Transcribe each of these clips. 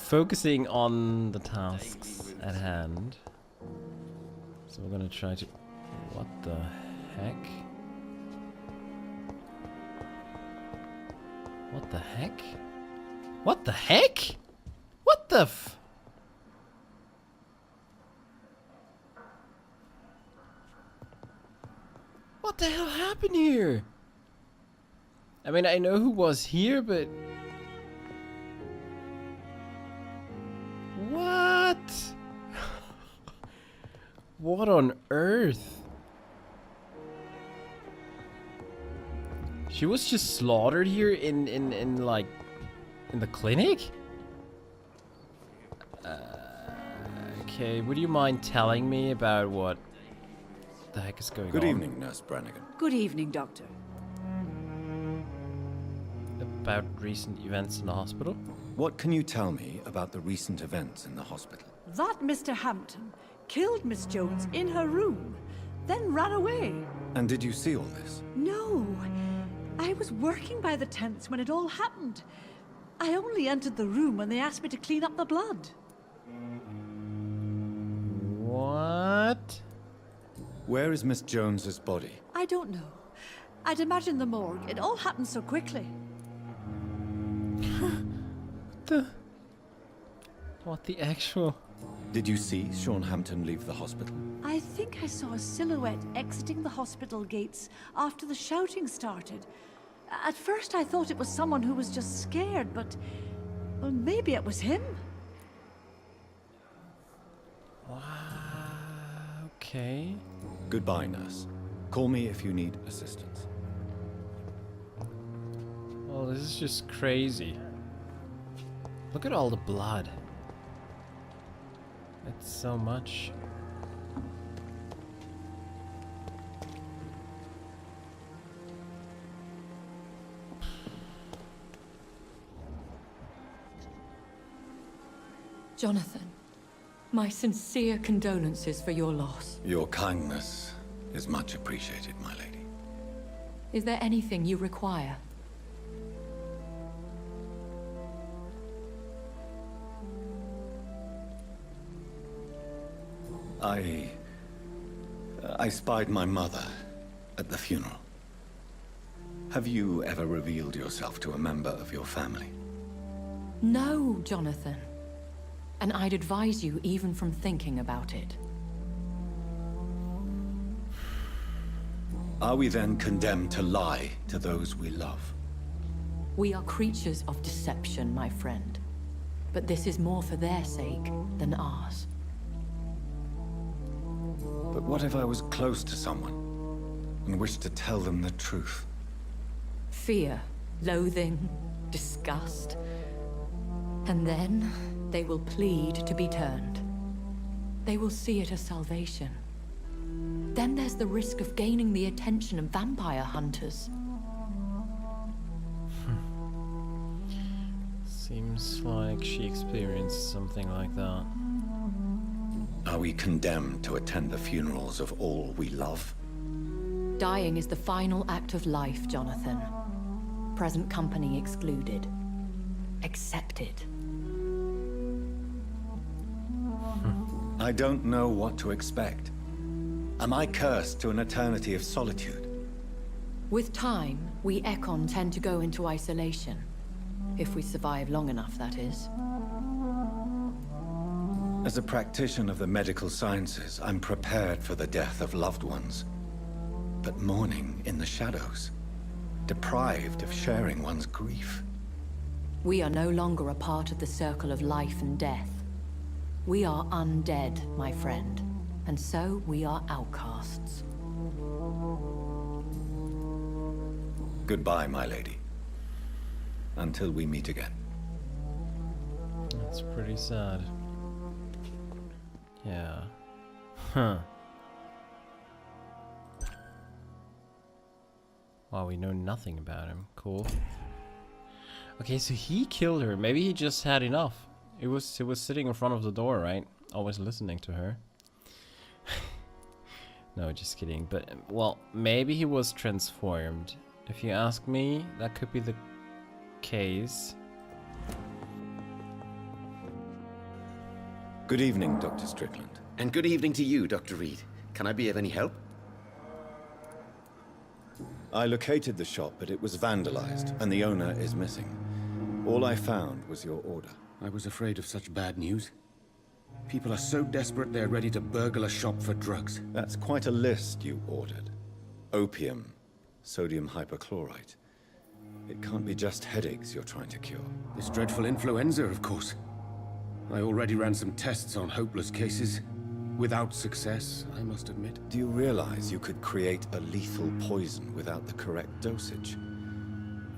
focusing on the tasks at hand. So we're gonna try to... What the heck? What the heck? What the heck? What the f... What the hell happened here? I mean, I know who was here, but... What? What on earth? She was just slaughtered here in like, in the clinic? Okay, would you mind telling me about what the heck is going on? Good evening, Nurse Brannigan. Good evening, Doctor. About recent events in the hospital? What can you tell me about the recent events in the hospital? That Mr. Hampton killed Miss Jones in her room, then ran away. And did you see all this? No, I was working by the tents when it all happened. I only entered the room when they asked me to clean up the blood. What? Where is Miss Jones's body? I don't know. I'd imagine the morgue. It all happened so quickly. What the actual... Did you see Sean Hampton leave the hospital? I think I saw a silhouette exiting the hospital gates after the shouting started. At first I thought it was someone who was just scared, but... well, maybe it was him. Wow, okay. Goodbye, nurse. Call me if you need assistance. Well, this is just crazy. Look at all the blood. It's so much. Jonathan, my sincere condolences for your loss. Your kindness is much appreciated, my lady. Is there anything you require? I spied my mother at the funeral. Have you ever revealed yourself to a member of your family? No, Jonathan. And I'd advise you even from thinking about it. Are we then condemned to lie to those we love? We are creatures of deception, my friend. But this is more for their sake than ours. But what if I was close to someone and wished to tell them the truth? Fear, loathing, disgust. And then they will plead to be turned. They will see it as salvation. Then there's the risk of gaining the attention of vampire hunters. Seems like she experienced something like that. Are we condemned to attend the funerals of all we love? Dying is the final act of life, Jonathan. Present company excluded. Accept it. I don't know what to expect. Am I cursed to an eternity of solitude? With time, we Ekon tend to go into isolation. If we survive long enough, that is. As a practitioner of the medical sciences, I'm prepared for the death of loved ones. But mourning in the shadows, deprived of sharing one's grief. We are no longer a part of the circle of life and death. We are undead, my friend, and so we are outcasts. Goodbye, my lady. Until we meet again. That's pretty sad. Yeah. Huh. Wow, we know nothing about him. Cool. Okay, so he killed her. Maybe he just had enough. He was sitting in front of the door, right? Always listening to her. No, just kidding. But, well, maybe he was transformed. If you ask me, that could be the case. Good evening, Dr. Strickland. And good evening to you, Dr. Reid. Can I be of any help? I located the shop, but it was vandalized, and the owner is missing. All I found was your order. I was afraid of such bad news. People are so desperate they're ready to burgle a shop for drugs. That's quite a list you ordered. Opium, sodium hypochlorite. It can't be just headaches you're trying to cure. This dreadful influenza, of course. I already ran some tests on hopeless cases. Without success, I must admit. Do you realize you could create a lethal poison without the correct dosage?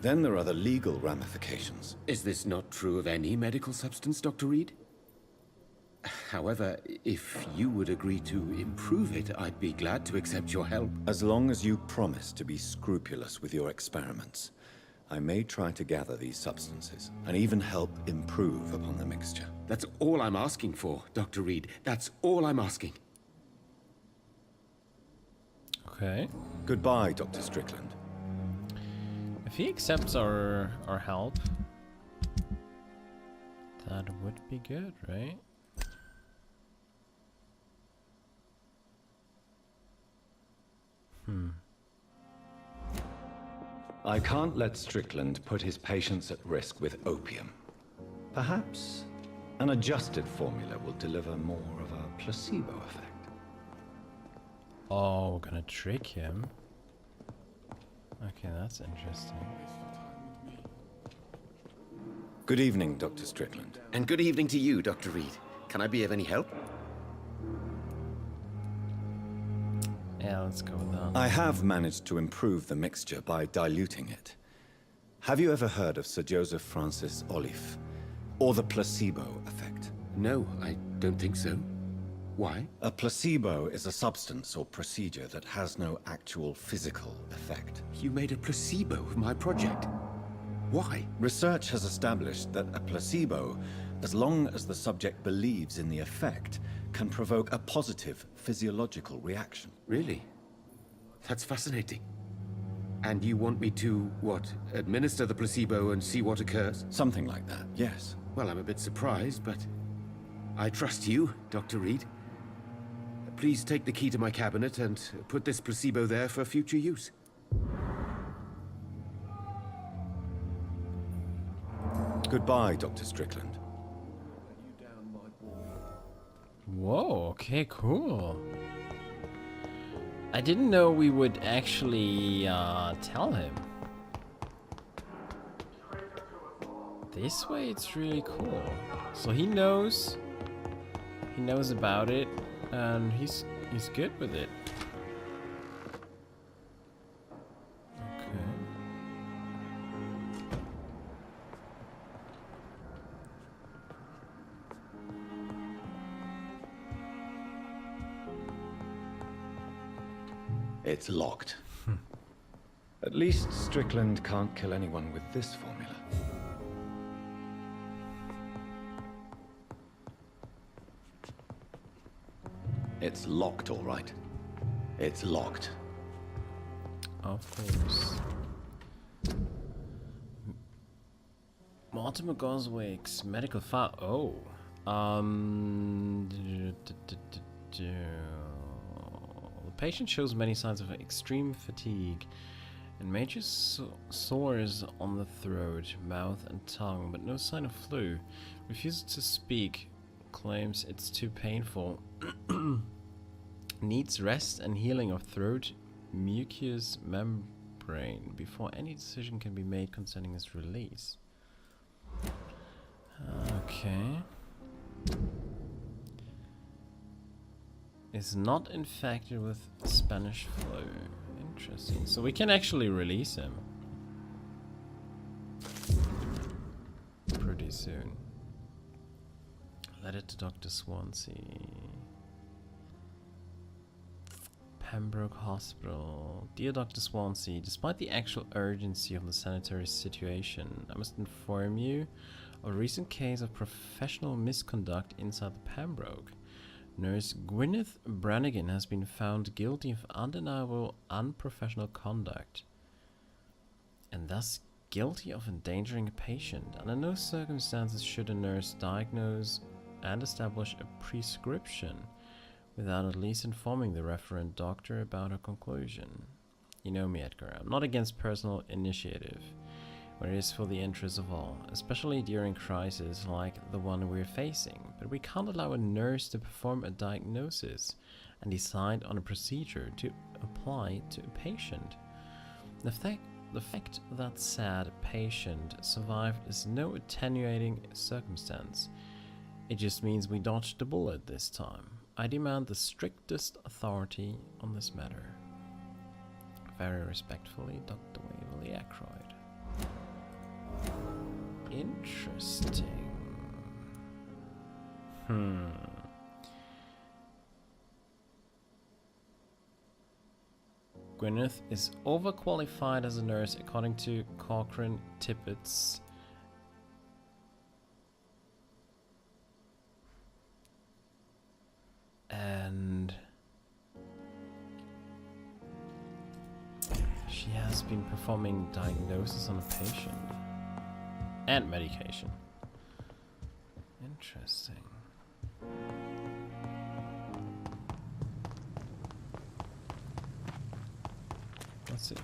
Then there are the legal ramifications. Is this not true of any medical substance, Dr. Reid? However, if you would agree to improve it, I'd be glad to accept your help. As long as you promise to be scrupulous with your experiments, I may try to gather these substances, and even help improve upon the mixture. That's all I'm asking for, Dr. Reid. That's all I'm asking. Okay. Goodbye, Dr. Strickland. If he accepts our help, that would be good, right? I can't let Strickland put his patients at risk with opium. Perhaps an adjusted formula will deliver more of a placebo effect. Oh, we're gonna trick him. Okay, that's interesting. Good evening, Dr. Strickland. And good evening to you, Dr. Reid. Can I be of any help? Yeah, let's go with that. I have managed to improve the mixture by diluting it. Have you ever heard of Sir Joseph Francis Wollfyh, or the placebo effect? No, I don't think so. Why? A placebo is a substance or procedure that has no actual physical effect. You made a placebo of my project. Why? Research has established that a placebo, as long as the subject believes in the effect, can provoke a positive physiological reaction. Really? That's fascinating. And you want me to, what, administer the placebo and see what occurs? Something like that, yes. Well, I'm a bit surprised, but I trust you, Dr. Reid. Please take the key to my cabinet and put this placebo there for future use. Goodbye, Dr. Strickland. Whoa, okay, cool. I didn't know we would actually tell him. This way it's really cool. So he knows about it, and he's good with it. Okay. It's locked. At least Strickland can't kill anyone with this formula. It's locked, all right. It's locked. Of course. Mortimer Goswick's medical file. Oh. The patient shows many signs of extreme fatigue and major sores on the throat, mouth, and tongue, but no sign of flu. Refuses to speak. Claims it's too painful. Needs rest and healing of throat mucous membrane before any decision can be made concerning his release. Okay. Is not infected with Spanish flu. Interesting. So we can actually release him pretty soon. Letter to Dr. Swansea. Pembroke Hospital. Dear Dr. Swansea, despite the actual urgency of the sanitary situation, I must inform you of a recent case of professional misconduct inside the Pembroke. Nurse Gwyneth Brannigan has been found guilty of undeniable unprofessional conduct, and thus guilty of endangering a patient. Under no circumstances should a nurse diagnose and establish a prescription without at least informing the referent doctor about her conclusion. You know me, Edgar. I'm not against personal initiative when it is for the interest of all, especially during crises like the one we're facing. But we can't allow a nurse to perform a diagnosis and decide on a procedure to apply to a patient. The fact that said patient survived is no attenuating circumstance. It just means we dodged the bullet this time. I demand the strictest authority on this matter. Very respectfully, Dr. Waverly Ackroyd. Interesting. Gwyneth is overqualified as a nurse according to Cochrane Tippett's and she has been performing diagnosis on a patient and medication. Interesting. Let's see.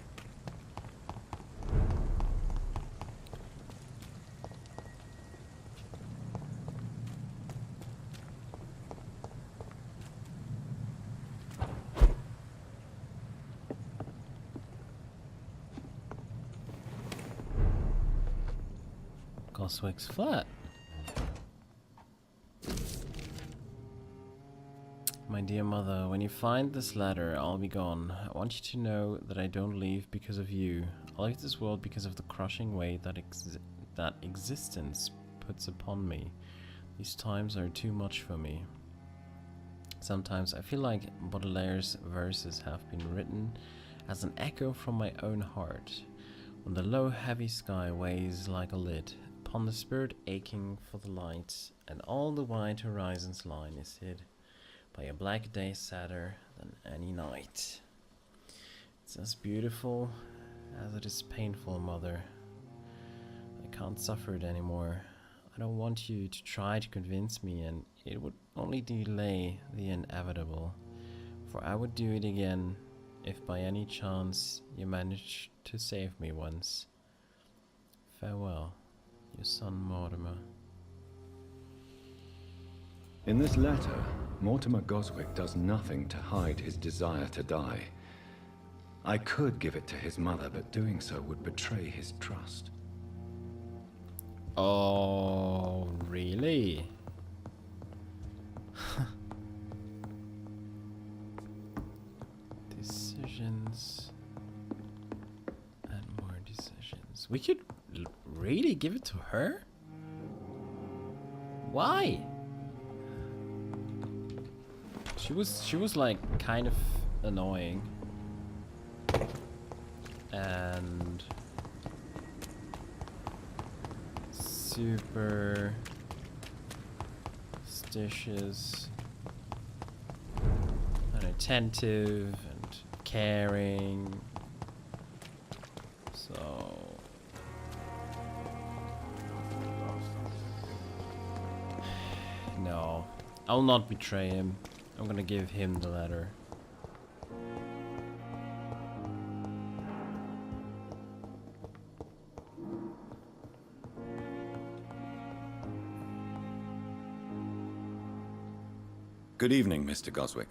Goswick's flat. My dear mother, when you find this letter, I'll be gone. I want you to know that I don't leave because of you. I leave this world because of the crushing weight that existence puts upon me. These times are too much for me. Sometimes I feel like Baudelaire's verses have been written as an echo from my own heart, when the low heavy sky weighs like a lid upon the spirit aching for the light, and all the wide horizon's line is hid by a black day sadder than any night. It's as beautiful as it is painful, Mother. I can't suffer it anymore. I don't want you to try to convince me, and it would only delay the inevitable, for I would do it again if by any chance you managed to save me once. Farewell, your son Mortimer. In this letter, Mortimer Goswick does nothing to hide his desire to die. I could give it to his mother, but doing so would betray his trust. Oh, really? Decisions and more decisions. We could really give it to her? Why? She was like kind of annoying and super superstitious and attentive and caring. So no, I'll not betray him. I'm gonna give him the letter. Good evening, Mr. Goswick.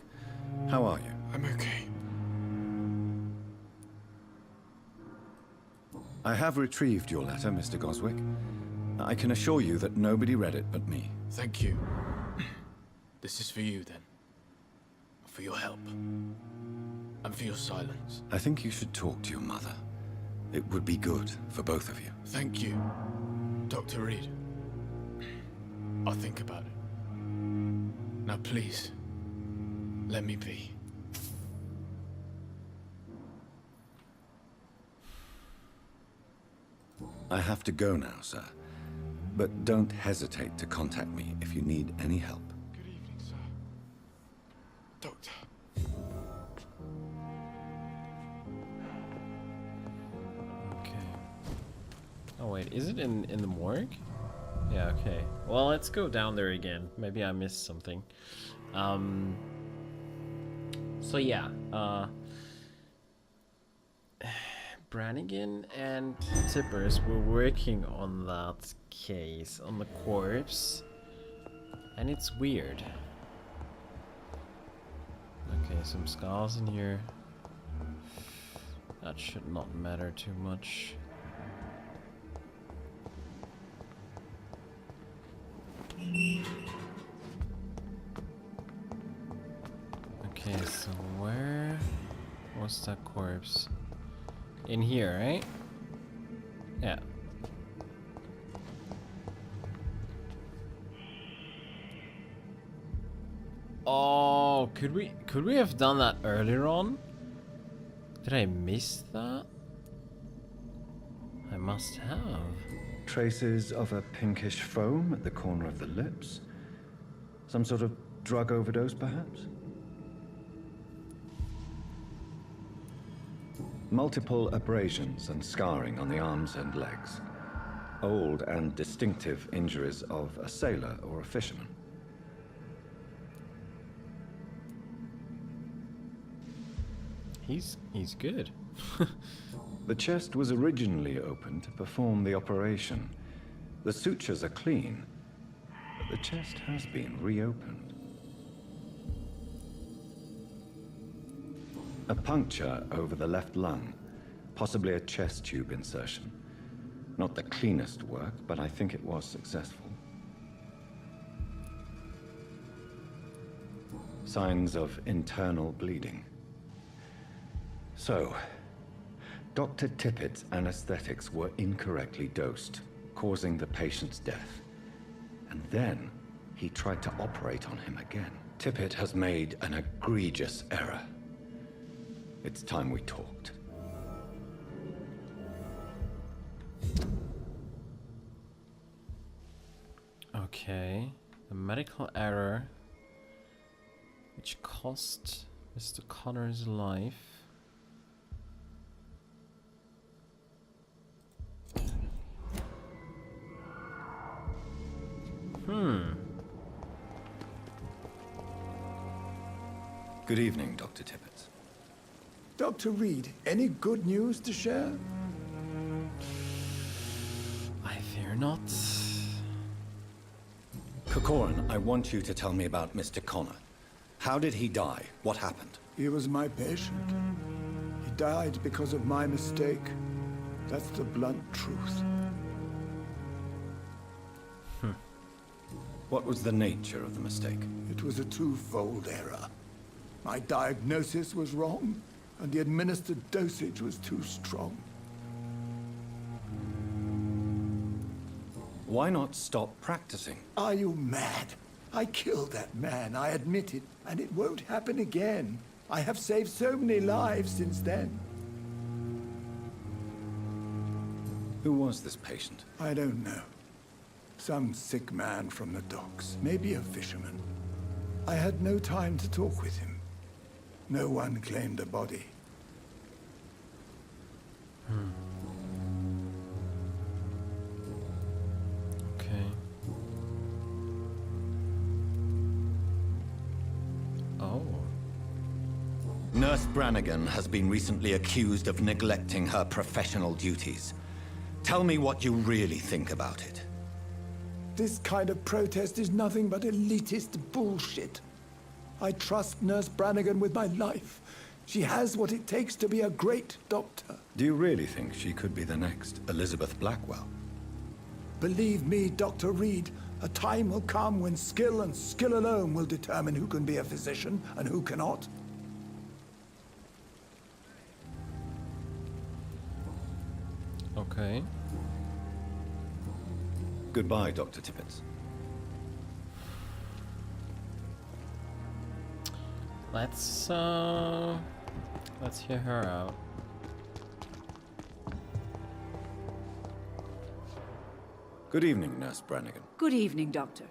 How are you? I'm okay. I have retrieved your letter, Mr. Goswick. I can assure you that nobody read it but me. Thank you. This is for you, then. For your help. And for your silence. I think you should talk to your mother. It would be good for both of you. Thank you, Dr. Reid. I'll think about it. Now please, let me be. I have to go now, sir. But don't hesitate to contact me if you need any help. Good evening, sir. Doctor. Okay. Oh wait, is it in the morgue? Yeah, okay. Well, let's go down there again. Maybe I missed something. So yeah, Brannigan and Tippers were working on that case, on the corpse, and it's weird. Okay, some scars in here. That should not matter too much. Okay, so where was that corpse? In here, right? Yeah. Oh, could we have done that earlier on? Did I miss that? I must have. Traces of a pinkish foam at the corner of the lips. Some sort of drug overdose, perhaps? Multiple abrasions and scarring on the arms and legs. Old and distinctive injuries of a sailor or a fisherman. He's good. The chest was originally opened to perform the operation. The sutures are clean, but the chest has been reopened. A puncture over the left lung, possibly a chest tube insertion. Not the cleanest work, but I think it was successful. Signs of internal bleeding. So, Dr. Tippett's anesthetics were incorrectly dosed, causing the patient's death. And then, he tried to operate on him again. Tippett has made an egregious error. It's time we talked. Okay. The medical error which cost Mr. Connor's life. Good evening, Dr. Tippett. Dr. Reid, any good news to share? I fear not. Corcoran, I want you to tell me about Mr. Connor. How did he die? What happened? He was my patient. He died because of my mistake. That's the blunt truth. What was the nature of the mistake? It was a twofold error. My diagnosis was wrong, and the administered dosage was too strong. Why not stop practicing? Are you mad? I killed that man, I admit it, and it won't happen again. I have saved so many lives since then. Who was this patient? I don't know. Some sick man from the docks, maybe a fisherman. I had no time to talk with him. No one claimed the body. Okay. Oh. Nurse Brannigan has been recently accused of neglecting her professional duties. Tell me what you really think about it. This kind of protest is nothing but elitist bullshit. I trust Nurse Brannigan with my life. She has what it takes to be a great doctor. Do you really think she could be the next Elizabeth Blackwell? Believe me, Dr. Reid, a time will come when skill and skill alone will determine who can be a physician and who cannot. Okay. Goodbye, Dr. Tippett. Let's hear her out. Good evening, Nurse Brannigan. Good evening, Doctor.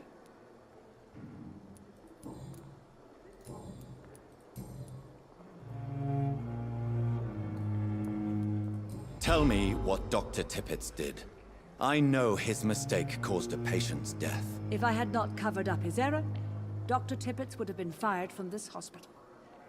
Tell me what Dr. Tippett did. I know his mistake caused a patient's death. If I had not covered up his error, Dr. Tippett would have been fired from this hospital.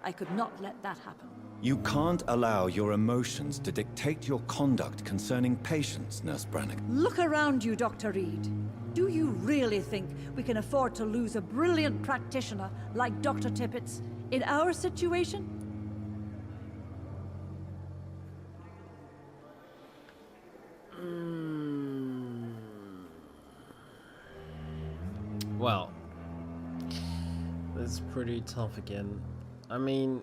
I could not let that happen. You can't allow your emotions to dictate your conduct concerning patients, Nurse Brannigan. Look around you, Dr. Reid. Do you really think we can afford to lose a brilliant practitioner like Dr. Tippett's in our situation? Well, that's pretty tough again. I mean,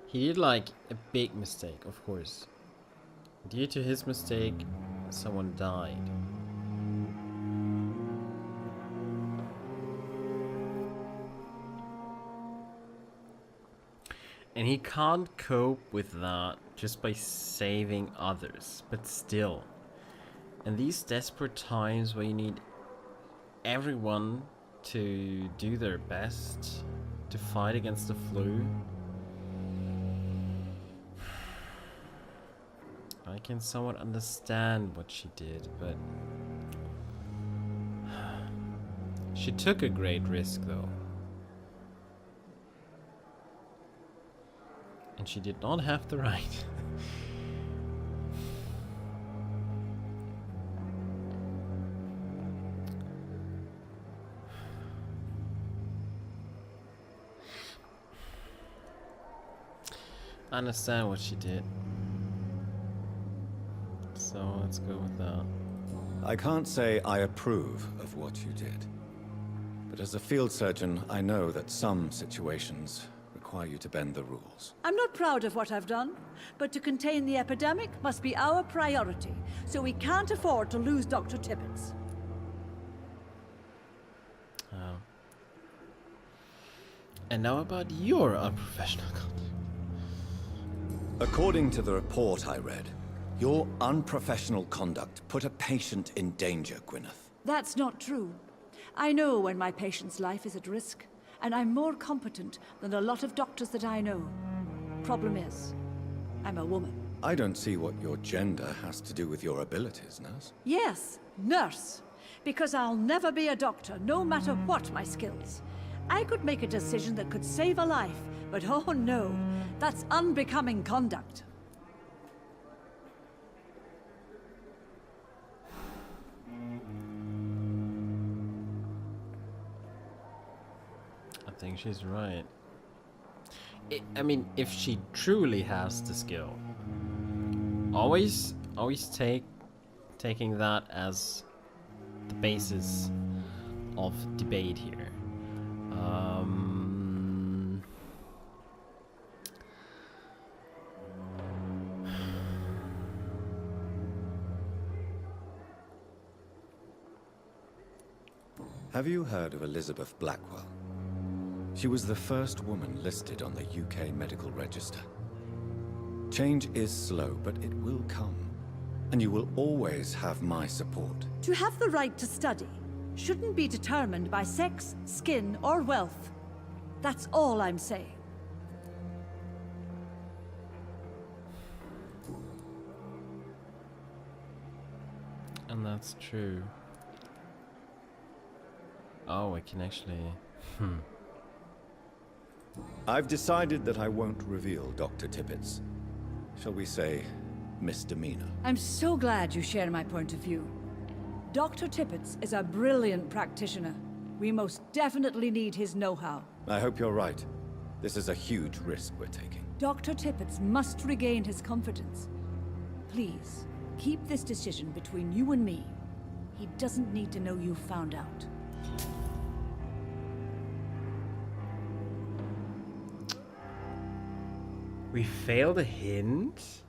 he did like a big mistake, of course. Due to his mistake, someone died. And he can't cope with that just by saving others, but still. In these desperate times where you need everyone to do their best to fight against the flu, I can somewhat understand what she did, but she took a great risk though. And she did not have the right. I understand what she did. So let's go with that. I can't say I approve of what you did. But as a field surgeon, I know that some situations require you to bend the rules. I'm not proud of what I've done, but to contain the epidemic must be our priority, so we can't afford to lose Dr. Tippett. Oh. And now about your unprofessional conduct. According to the report I read, your unprofessional conduct put a patient in danger, Gwyneth. That's not true. I know when my patient's life is at risk, and I'm more competent than a lot of doctors that I know. Problem is, I'm a woman. I don't see what your gender has to do with your abilities, nurse. Yes, nurse. Because I'll never be a doctor, no matter what my skills. I could make a decision that could save a life, but oh no, that's unbecoming conduct. I think she's right. I mean, if she truly has the skill, always taking that as the basis of debate here. Have you heard of Elizabeth Blackwell? She was the first woman listed on the UK Medical Register. Change is slow, but it will come. And you will always have my support. To have the right to study shouldn't be determined by sex, skin, or wealth. That's all I'm saying. And that's true. Oh, I can actually... I've decided that I won't reveal Dr. Tippett's, shall we say, misdemeanor. I'm so glad you share my point of view. Dr. Tippett is a brilliant practitioner. We most definitely need his know-how. I hope you're right. This is a huge risk we're taking. Dr. Tippett must regain his confidence. Please, keep this decision between you and me. He doesn't need to know you found out. We failed a hint?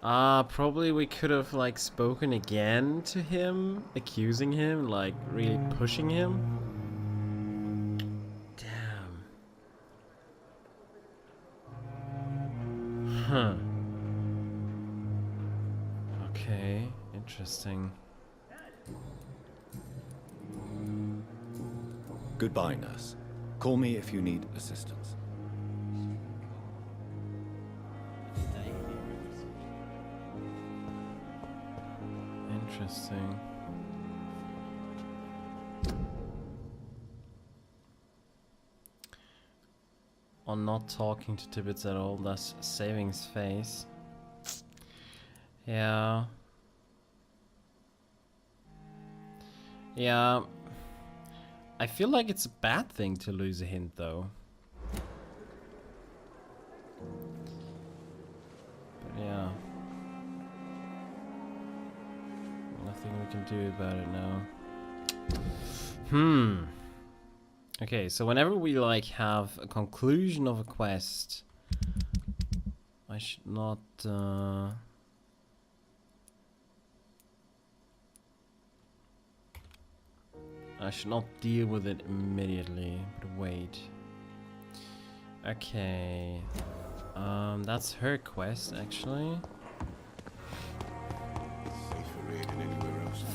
Probably we could have, like, spoken again to him, accusing him, like, really pushing him. Damn. Huh. Okay, interesting. Goodbye, nurse. Call me if you need assistance. Interesting. On not talking to Tibbets at all, thus saving his face. Yeah. Yeah. I feel like it's a bad thing to lose a hint, though. But yeah. Nothing we can do about it now. Okay, so whenever we like have a conclusion of a quest, I should not deal with it immediately, but wait. Okay. That's her quest actually.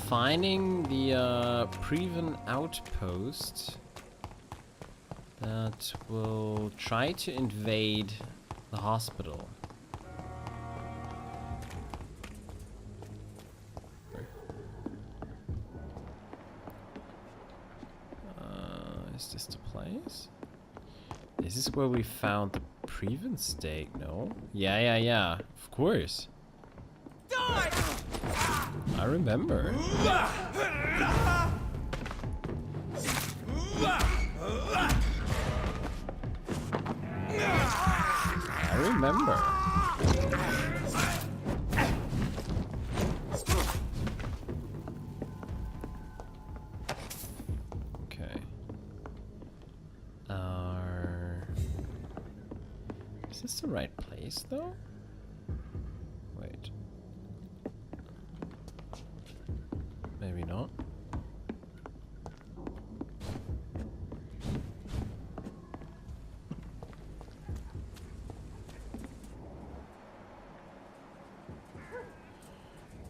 Finding the Preven outpost that will try to invade the hospital. Is this the place? Is this where we found the Preven stake? No? Yeah. Of course. I remember. I remember. Okay. Is this the right place, though? Wait. Maybe not.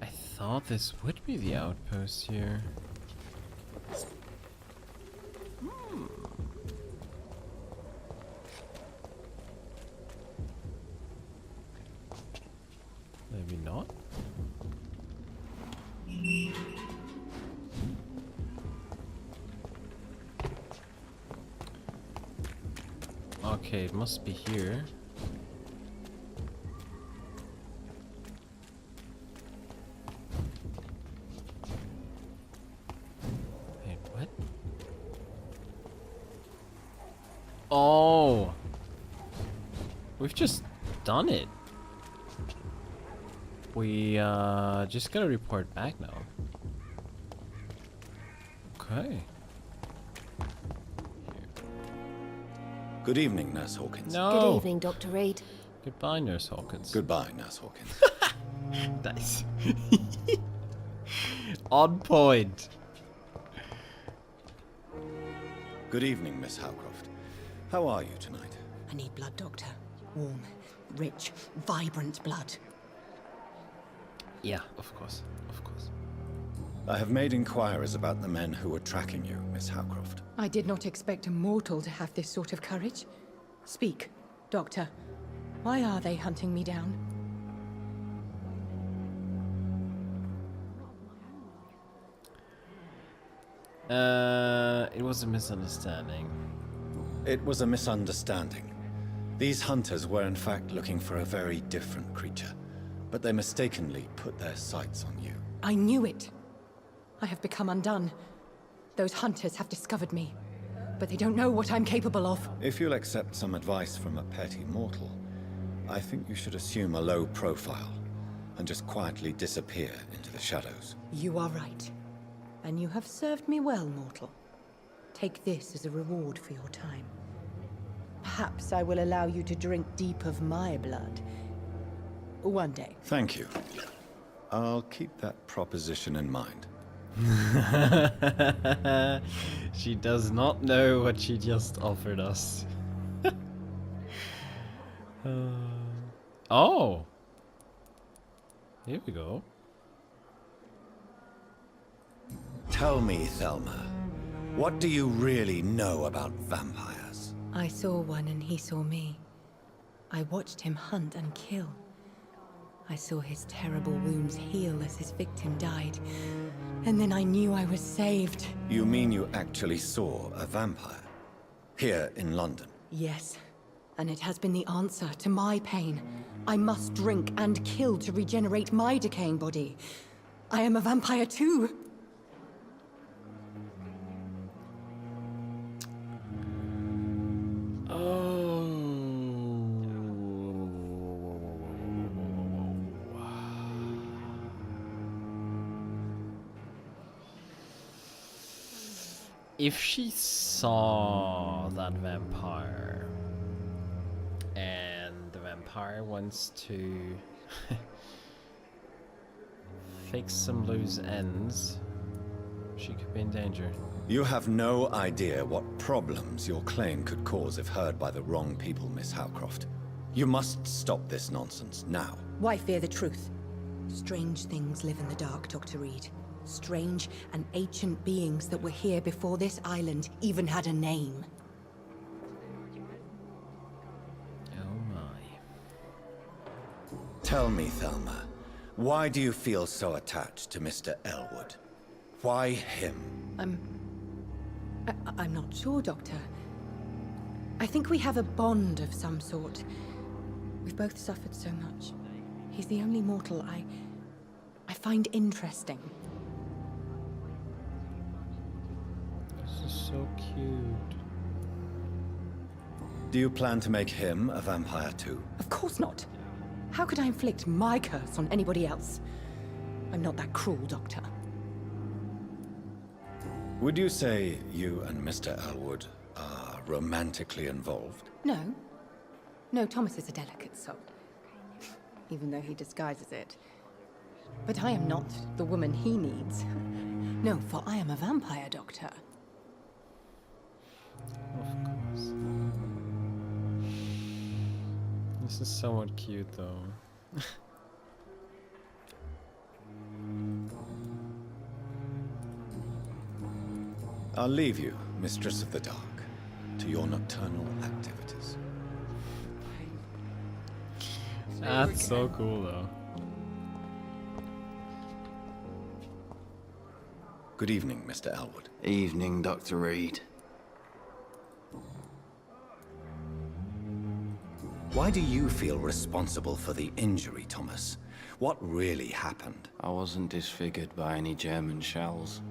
I thought this would be the outpost here. Maybe not. Okay, it must be here. Wait, what? Oh! We've just done it. We just gotta report back now. Okay. Good evening, Nurse Hawkins. No. Good evening, Dr. Reid. Goodbye, Nurse Hawkins. Goodbye, Nurse Hawkins. Nice. On point. Good evening, Miss Howcroft. How are you tonight? I need blood, Doctor. Warm, rich, vibrant blood. Yeah, of course. Of course. I have made inquiries about the men who were tracking you, Miss Howcroft. I did not expect a mortal to have this sort of courage. Speak, Doctor. Why are they hunting me down? It was a misunderstanding. It was a misunderstanding. These hunters were in fact looking for a very different creature, but they mistakenly put their sights on you. I knew it. I have become undone. Those hunters have discovered me, but they don't know what I'm capable of. If you'll accept some advice from a petty mortal, I think you should assume a low profile and just quietly disappear into the shadows. You are right. And you have served me well, mortal. Take this as a reward for your time. Perhaps I will allow you to drink deep of my blood. One day. Thank you. I'll keep that proposition in mind. She does not know what she just offered us. Oh! Here we go. Tell me, Thelma, what do you really know about vampires? I saw one and he saw me. I watched him hunt and kill. I saw his terrible wounds heal as his victim died. And then I knew I was saved. You mean you actually saw a vampire? Here in London? Yes. And it has been the answer to my pain. I must drink and kill to regenerate my decaying body. I am a vampire too. If she saw that vampire and the vampire wants to fix some loose ends, she could be in danger. You have no idea what problems your claim could cause if heard by the wrong people, Miss Howcroft. You must stop this nonsense now. Why fear the truth? Strange things live in the dark, Dr. Reid. Strange and ancient beings that were here before this island even had a name. Oh my. Tell me, Thelma, why do you feel so attached to Mr. Elwood? Why him? I'm not sure, Doctor. I think we have a bond of some sort. We've both suffered so much. He's the only mortal I find interesting. This is so cute. Do you plan to make him a vampire too? Of course not. How could I inflict my curse on anybody else? I'm not that cruel, Doctor. Would you say you and Mr. Elwood are romantically involved? No. No, Thomas is a delicate soul. Even though he disguises it. But I am not the woman he needs. No, for I am a vampire, Doctor. Of course. This is somewhat cute though. I'll leave you, Mistress of the Dark, to your nocturnal activities. That's so cool though. Good evening, Mr. Elwood. Evening, Dr. Reid. Why do you feel responsible for the injury, Thomas? What really happened? I wasn't disfigured by any German shells.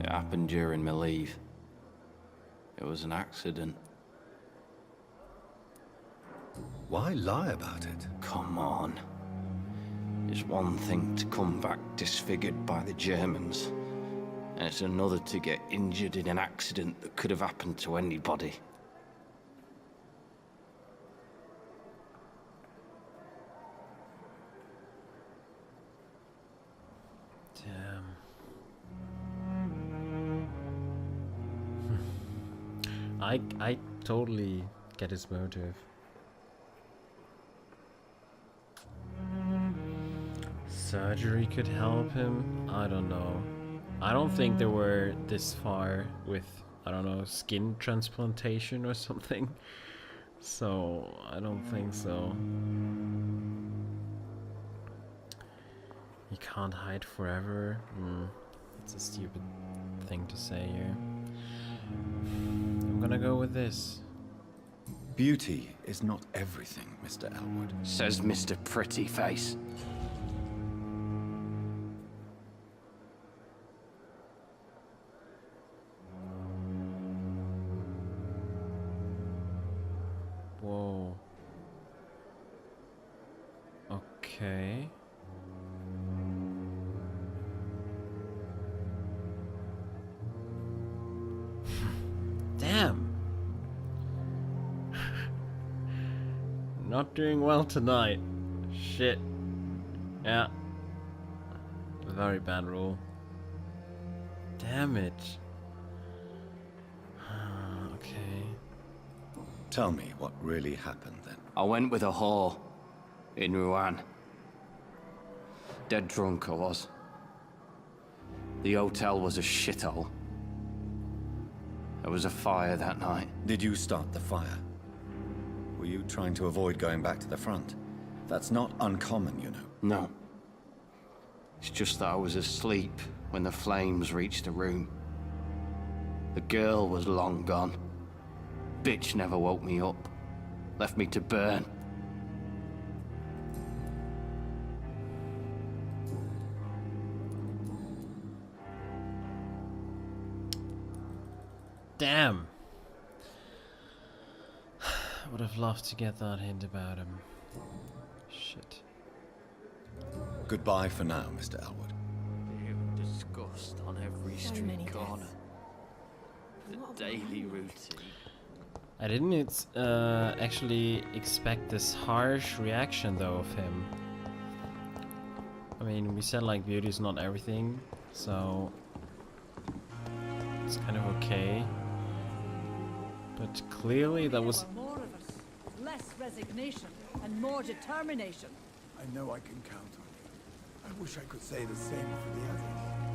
It happened during my leave. It was an accident. Why lie about it? Come on. It's one thing to come back disfigured by the Germans, and it's another to get injured in an accident that could have happened to anybody. Damn. I totally get his motive. Surgery could help him? I don't know. I don't think they were this far with, I don't know, skin transplantation or something. So, I don't think so. You can't hide forever. That's a stupid thing to say here. I'm gonna go with this. Beauty is not everything, Mr. Elwood. Says Mr. Pretty Face. Whoa. Okay. Damn. Not doing well tonight. Shit. Yeah. Very bad roll. Damn it. Okay. Tell me what really happened then. I went with a whore in Rouen. Dead drunk I was. The hotel was a shithole. There was a fire that night. Did you start the fire? Were you trying to avoid going back to the front? That's not uncommon, you know. No. It's just that I was asleep when the flames reached the room. The girl was long gone. Bitch never woke me up. Left me to burn. Damn. I would have loved to get that hint about him. Shit. Goodbye for now, Mr. Elwood. Disgust on every street corner. The daily routine. I didn't actually expect this harsh reaction though of him. I mean, we said like beauty is not everything, so it's kind of okay. But clearly that was... More of us, less resignation and more determination. I know I can count on you. I wish I could say the same for the others.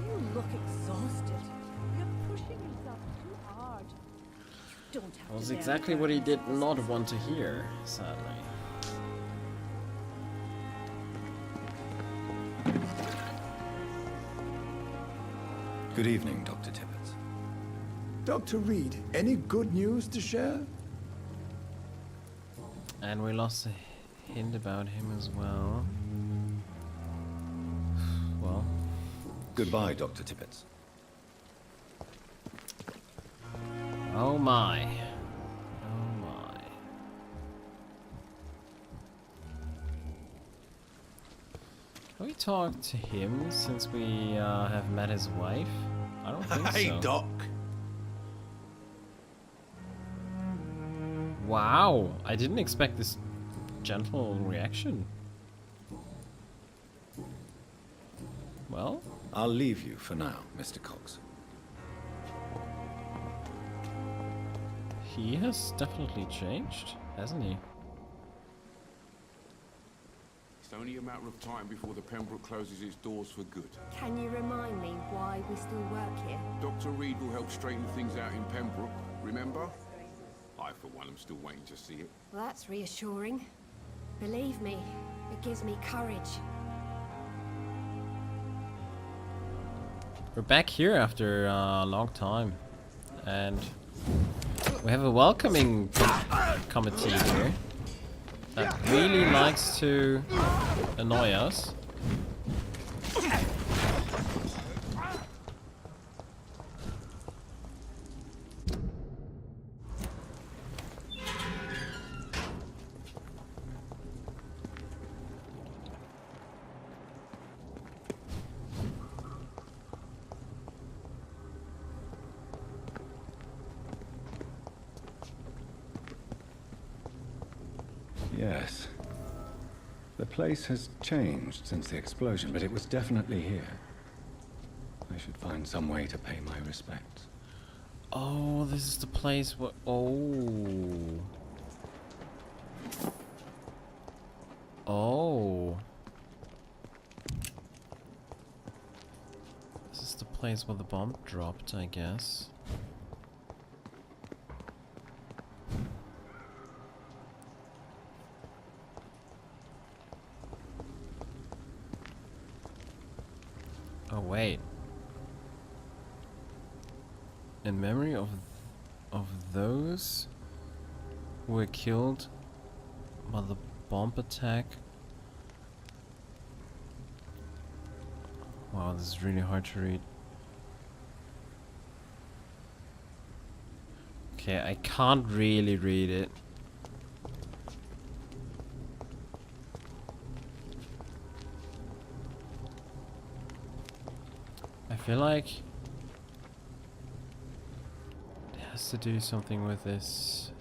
You look exhausted. You're pushing yourself too hard. You don't have That was to bear exactly the what he did burdens. not want to hear, sadly. Good evening, Dr. Tippett. Dr. Reid, any good news to share? And we lost a hint about him as well. Well, Goodbye, Dr. Tippett. oh my. Oh my. Have we talked to him since we have met his wife? I don't think Hey, so. Doc. Wow, I didn't expect this gentle reaction. Well, I'll leave you for now, Mr. Cox. he has definitely changed, hasn't he? It's only a matter of time before the Pembroke closes its doors for good. Can you remind me why we still work here? Dr. Reid will help straighten things out in Pembroke, remember? I, for one, am still waiting to see it. Well, that's reassuring. Believe me, it gives me courage. We're back here after a long time, and we have a welcoming committee here that really likes to annoy us. Yes. The place has changed since the explosion, but it was definitely here. I should find some way to pay my respects. Oh, this is the place where... Oh. Oh. This is the place where the bomb dropped, I guess. Oh, wait. In memory of those who were killed by the bomb attack. Wow, this is really hard to read. Okay, I can't really read it. I feel like it has to do something with this,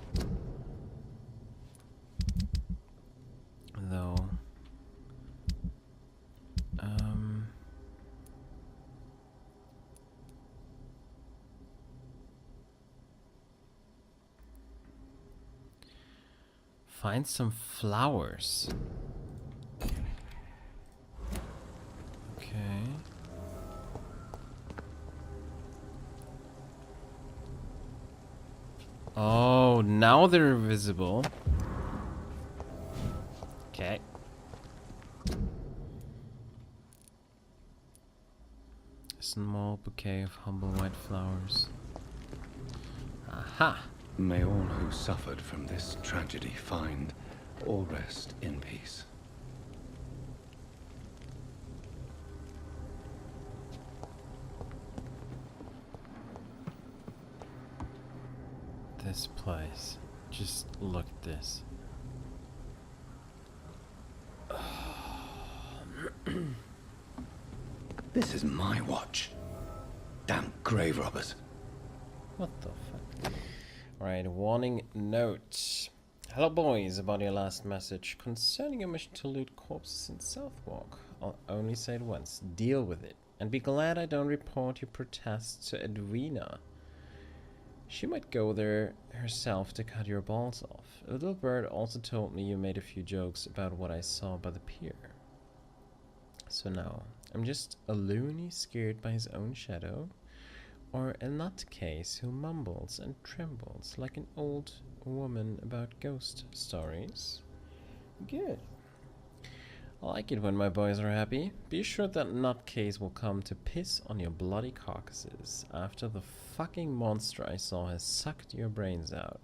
though. Find some flowers. Okay. now they're visible. Okay. A small bouquet of humble white flowers. Aha! May all who suffered from this tragedy find or rest in peace. This place. Just look at this. This is my watch. Damn grave robbers. What the fuck? Alright, warning note. Hello boys, about your last message concerning your mission to loot corpses in Southwark. I'll only say it once. Deal with it. And be glad I don't report your protests to Edwina. She might go there herself to cut your balls off. A little bird also told me you made a few jokes about what I saw by the pier. So now, I'm just a loony scared by his own shadow, or a nutcase who mumbles and trembles like an old woman about ghost stories. Good. I like it when my boys are happy. Be sure that nutcase will come to piss on your bloody carcasses after the fucking monster I saw has sucked your brains out.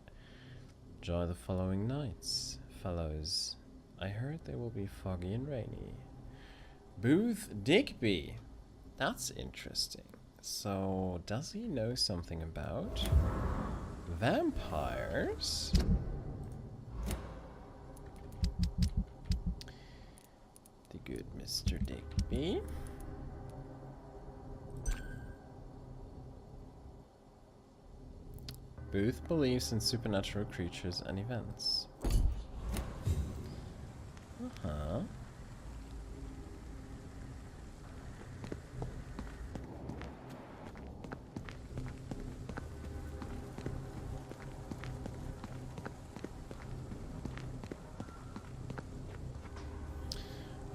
Enjoy the following nights, fellows. I heard they will be foggy and rainy. Booth Digby. That's interesting. So, does he know something about vampires? The good Mr. Digby. Booth believes in supernatural creatures and events. Uh-huh.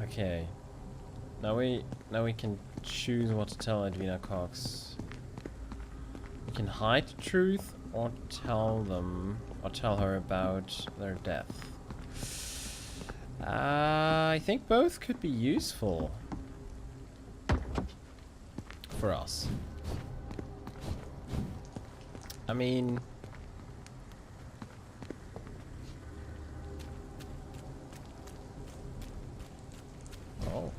Okay. Now we can choose what to tell Edwina Cox. We can hide the truth or tell her about their death. I think both could be useful for us. I mean, oh.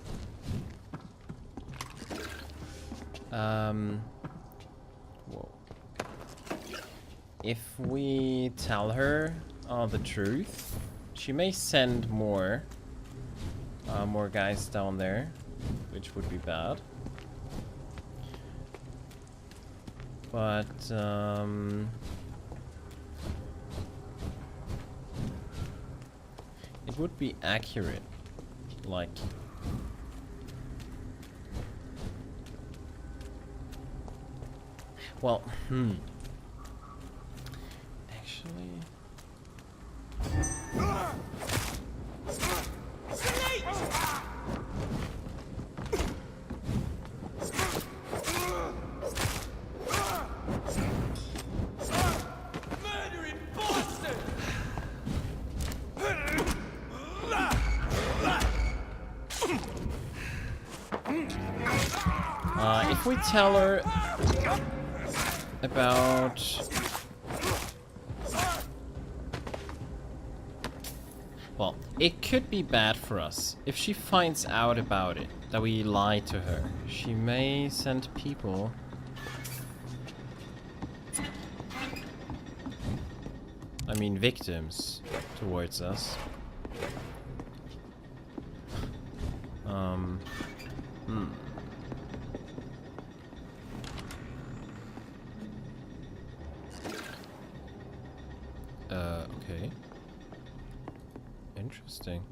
Whoa. If we tell her the truth, she may send more guys down there, which would be bad. But it would be accurate, like. Well, actually. If we tell her about well, it could be bad for us if she finds out about it, that we lied to her. She may send people victims towards us. Okay. Interesting.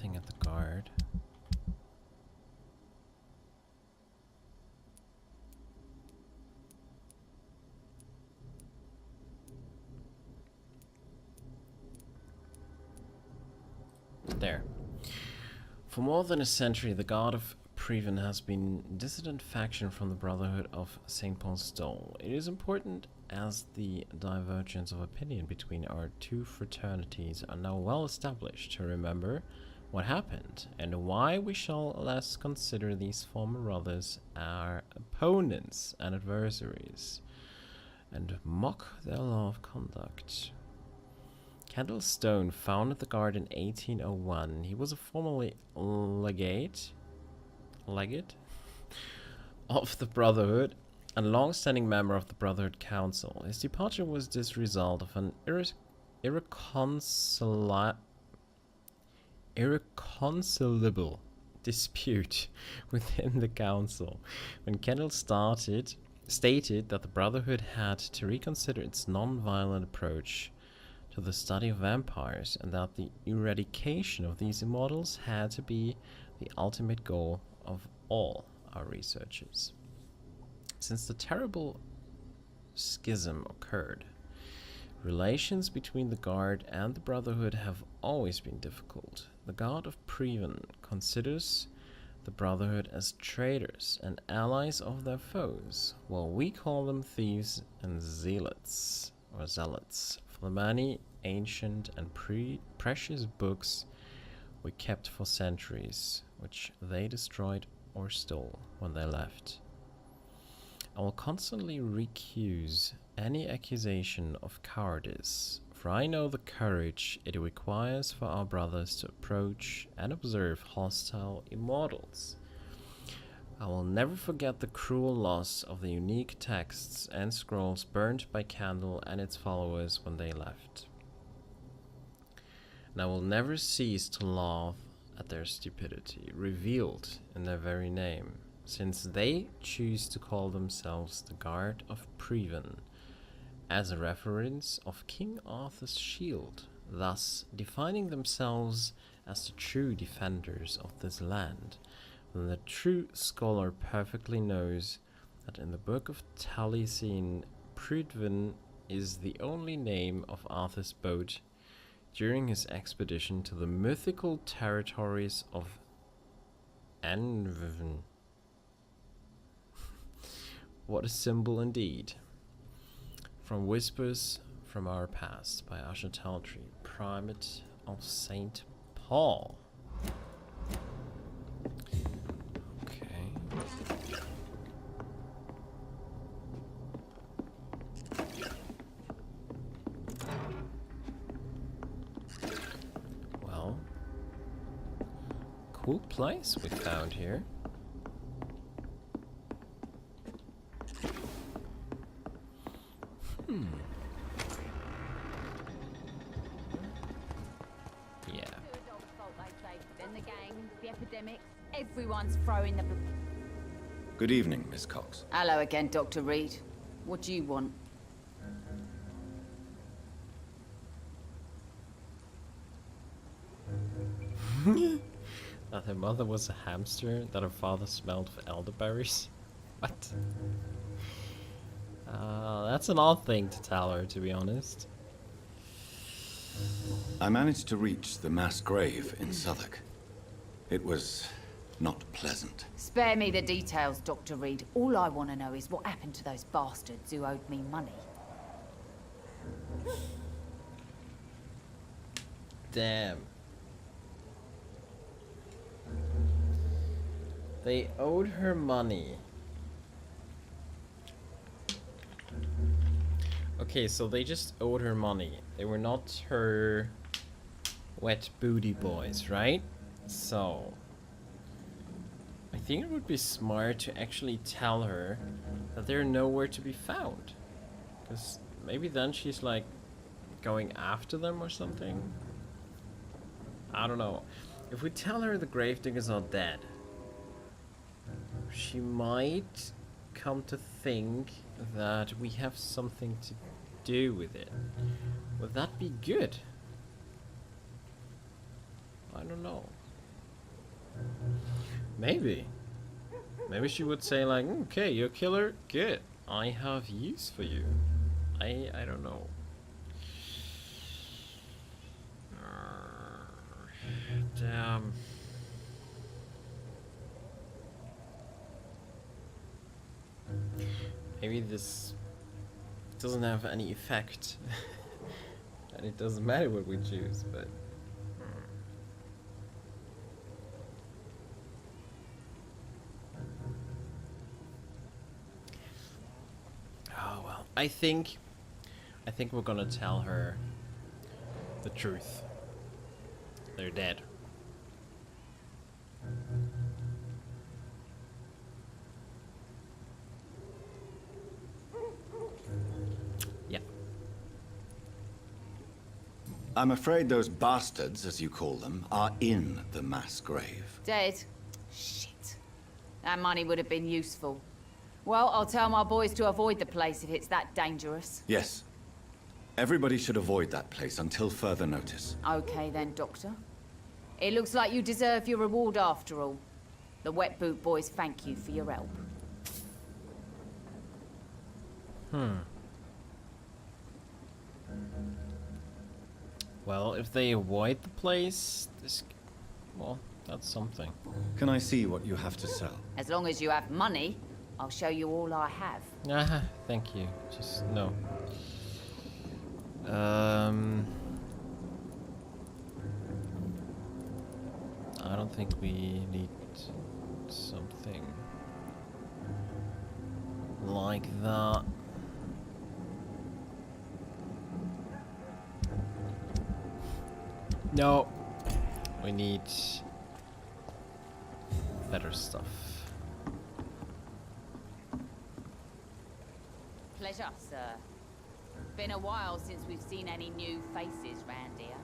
nothing at the guard. There. For more than a century, the God of Previn has been a dissident faction from the Brotherhood of St. Paul's Dole. It is important as the divergence of opinion between our two fraternities are now well established to remember what happened and why we shall less consider these former brothers our opponents and adversaries and mock their law of conduct. Kendall Stone founded the Guard in 1801. He was a formerly legate of the Brotherhood and long-standing member of the Brotherhood Council. His departure was this result of an irreconcilable dispute within the council. When Kendall stated that the Brotherhood had to reconsider its non-violent approach to the study of vampires and that the eradication of these immortals had to be the ultimate goal of all our researches. Since the terrible schism occurred, relations between the Guard and the Brotherhood have always been difficult. The God of Previn considers the Brotherhood as traitors and allies of their foes, while we call them thieves and zealots, for the many ancient and precious books we kept for centuries, which they destroyed or stole when they left. I will constantly recuse any accusation of cowardice, for I know the courage it requires for our brothers to approach and observe hostile immortals. I will never forget the cruel loss of the unique texts and scrolls burned by Candle and its followers when they left. And I will never cease to laugh at their stupidity, revealed in their very name, since they choose to call themselves the Guard of Previn, as a reference of King Arthur's shield, thus defining themselves as the true defenders of this land, when the true scholar perfectly knows that in the Book of Taliesin, Prydwen is the only name of Arthur's boat during his expedition to the mythical territories of Anvin. What a symbol indeed. From Whispers from Our Past by Asher Taltree, Primate of St. Paul. Well, cool place we found here. Yeah. Then the gangs, the epidemics, everyone's throwing the... Good evening, Miss Cox. Hello again, Dr. Reid. What do you want? That her mother was a hamster, that her father smelled of elderberries. What? That's an odd thing to tell her, to be honest. I managed to reach the mass grave in Southwark. It was not pleasant. Spare me the details, Dr. Reid. All I want to know is what happened to those bastards who owed me money. Damn. They owed her money. Okay, so they just owed her money. They were not her wet booty boys, right? So I think it would be smart to actually tell her that they're nowhere to be found. Because maybe then she's like going after them or something. I don't know. If we tell her the gravediggers are dead, she might come to think that we have something to do with it. Would that be good? I don't know. Maybe. Maybe she would say like, okay, you're a killer, good. I have use for you. I don't know. Damn. Maybe this doesn't have any effect. And it doesn't matter what we choose, but... Oh well, I think we're gonna tell her the truth. They're dead. Yeah. I'm afraid those bastards, as you call them, are in the mass grave. Dead? Shit. That money would have been useful. Well, I'll tell my boys to avoid the place if it's that dangerous. Yes. Everybody should avoid that place until further notice. Okay then, Doctor. It looks like you deserve your reward after all. The Wet Boot boys thank you for your help. Well, if they avoid the place, well, that's something. Can I see what you have to sell? As long as you have money, I'll show you all I have. Thank you. Just no. I don't think we need something like that. No, we need better stuff. Pleasure, sir. Been a while since we've seen any new faces round here.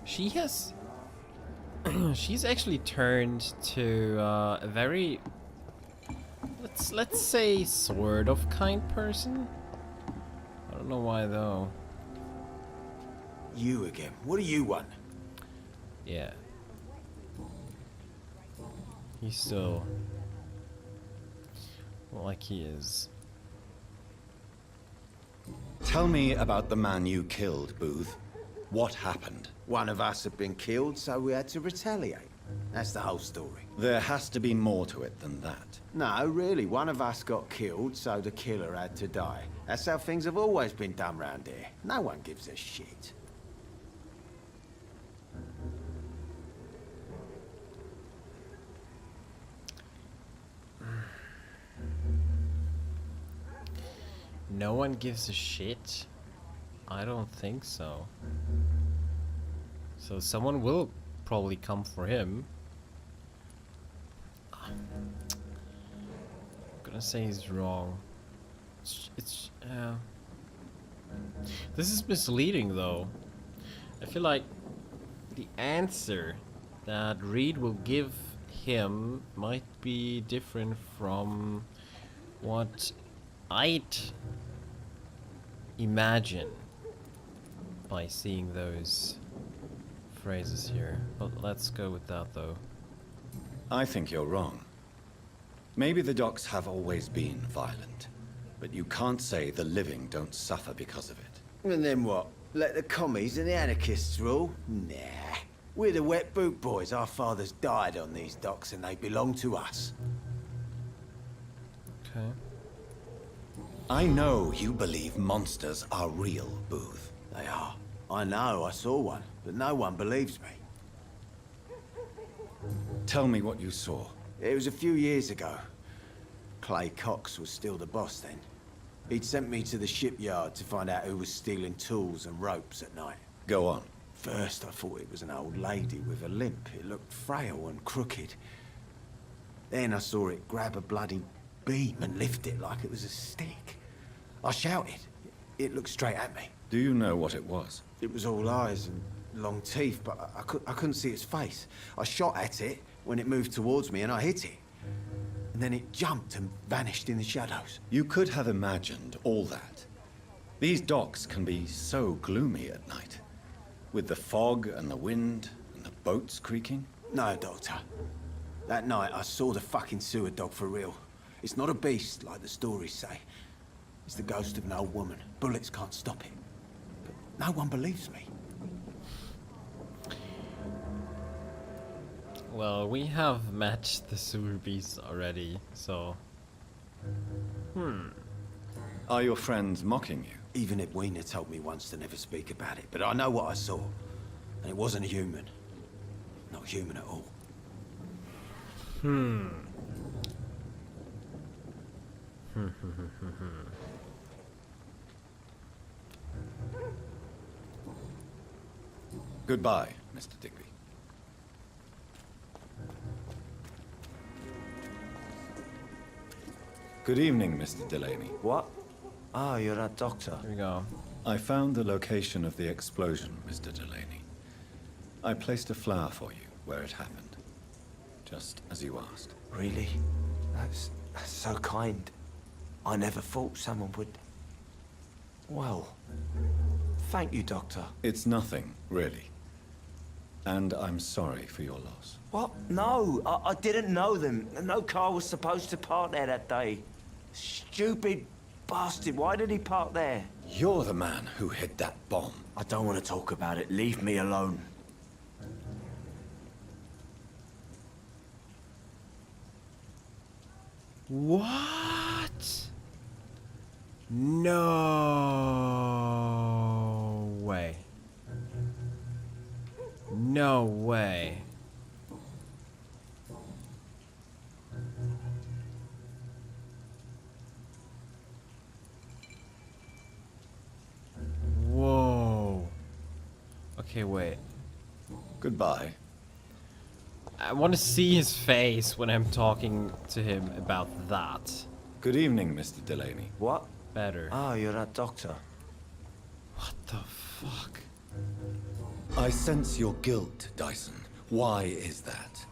She has... she's actually turned to a very... Let's say sort of kind person. I don't know why though. You again. What do you want? Yeah. He's still... like he is. Tell me about the man you killed, Booth. What happened? One of us had been killed, so we had to retaliate. That's the whole story. There has to be more to it than that. No, really. One of us got killed, so the killer had to die. That's how things have always been done round here. No one gives a shit. No one gives a shit? I don't think so. So someone will probably come for him. I'm gonna say he's wrong. It's this is misleading though. I feel like the answer that Reid will give him might be different from what I'd imagine by seeing those phrases here. But let's go with that though. I think you're wrong. Maybe the docks have always been violent, but you can't say the living don't suffer because of it. And then what? Let the commies and the anarchists rule? Nah. We're the Wet Boot boys. Our fathers died on these docks and they belong to us. Okay. I know you believe monsters are real, Booth. They are. I know, I saw one, but no one believes me. Tell me what you saw. It was a few years ago. Clay Cox was still the boss then. He'd sent me to the shipyard to find out who was stealing tools and ropes at night. Go on. First, I thought it was an old lady with a limp. It looked frail and crooked. Then I saw it grab a bloody beam and lift it like it was a stick. I shouted. It looked straight at me. Do you know what it was? It was all eyes and long teeth, but I couldn't see its face. I shot at it when it moved towards me and I hit it. And then it jumped and vanished in the shadows. You could have imagined all that. These docks can be so gloomy at night. With the fog and the wind and the boats creaking. No, Doctor. That night, I saw the fucking sewer dog for real. It's not a beast, like the stories say. It's the ghost of an old woman. Bullets can't stop it. But no one believes me. Well, we have met the sewer beast already, so... Are your friends mocking you? Even Edwina told me once to never speak about it, but I know what I saw. And it wasn't human. Not human at all. Goodbye, Mr. Digby. Good evening, Mr. Delaney. What? Ah, you're that doctor. Here we go. I found the location of the explosion, Mr. Delaney. I placed a flower for you where it happened, just as you asked. Really? That's so kind. I never thought someone would... Well, thank you, Doctor. It's nothing, really. And I'm sorry for your loss. What? No, I didn't know them. No car was supposed to park there that day. Stupid bastard, why did he park there? You're the man who hid that bomb. I don't want to talk about it. Leave me alone. What? No way. No way. Whoa. Okay, wait. Goodbye. I want to see his face when I'm talking to him about that. Good evening, Mr. Delaney. What? Better. Ah, you're that doctor. What the fuck? I sense your guilt, Dyson. Why is that?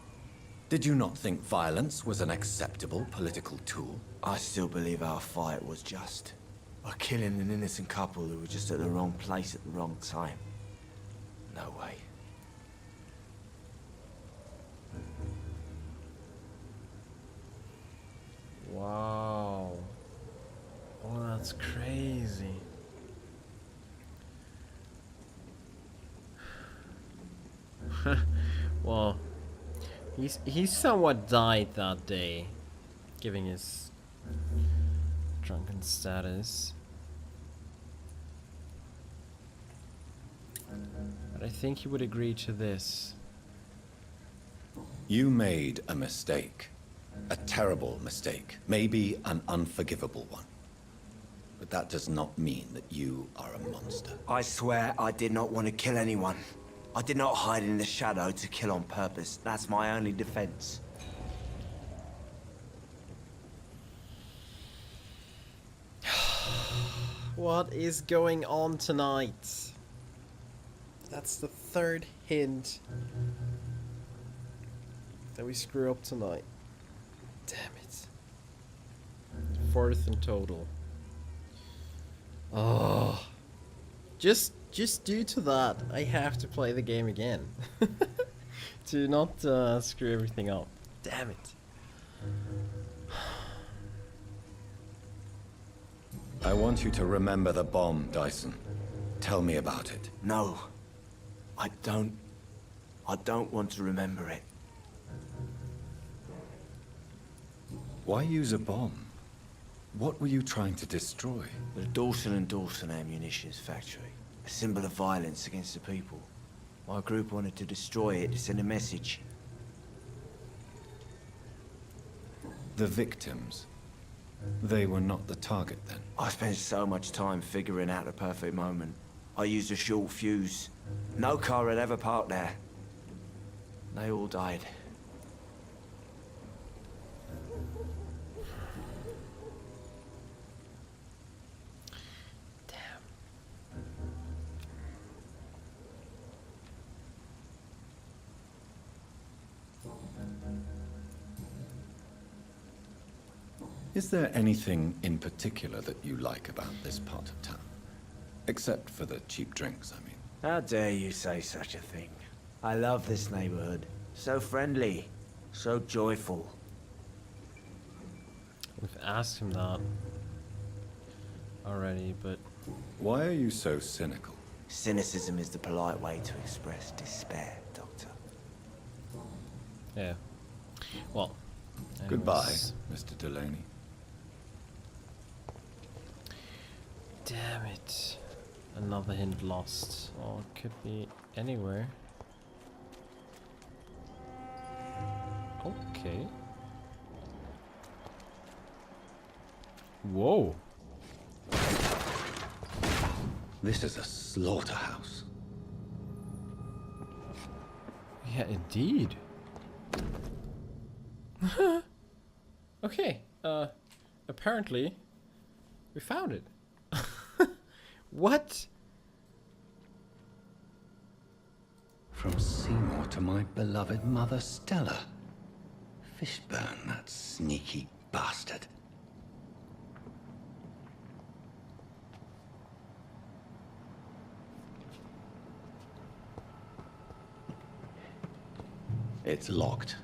Did you not think violence was an acceptable political tool? I still believe our fight was just. By killing an innocent couple who were just at the wrong place at the wrong time. No way. Wow. Oh, that's crazy. Well, he somewhat died that day, giving his drunken status. But I think he would agree to this. You made a mistake. A terrible mistake. Maybe an unforgivable one. But that does not mean that you are a monster. I swear I did not want to kill anyone. I did not hide in the shadow to kill on purpose. That's my only defense. What is going on tonight? That's the third hint that we screw up tonight. Damn it. Fourth in total. Oh. Just due to that, I have to play the game again. To not screw everything up. Damn it. I want you to remember the bomb, Dyson. Tell me about it. No. I don't want to remember it. Why use a bomb? What were you trying to destroy? The Dawson & Dawson ammunitions factory. A symbol of violence against the people. My group wanted to destroy it to send a message. The victims. They were not the target then. I spent so much time figuring out the perfect moment. I used a short fuse. No car had ever parked there. They all died. Is there anything in particular that you like about this part of town? Except for the cheap drinks, I mean. How dare you say such a thing? I love this neighborhood. So friendly, so joyful. We've asked him that already, but... Why are you so cynical? Cynicism is the polite way to express despair, Doctor. Yeah. Well, Goodbye, anyways. Mr. Delaney. Damn it. Another hint lost. Oh, it could be anywhere. Okay. Whoa. This is a slaughterhouse. Yeah, indeed. Okay. Apparently, we found it. What? From Seymour to my beloved mother Stella. Fishburne, that sneaky bastard. It's locked.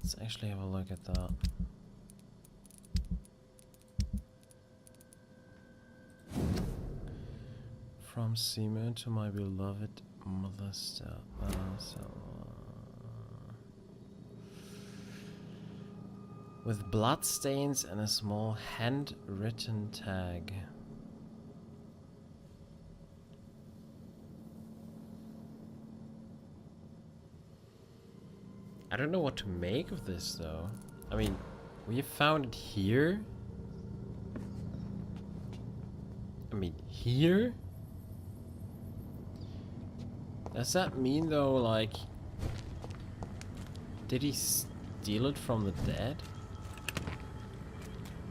Let's actually have a look at that. From Seymour to my beloved mother Stella. With bloodstains and a small handwritten tag. I don't know what to make of this though. I mean, we found it here. I mean, here? Does that mean though, like, did he steal it from the dead?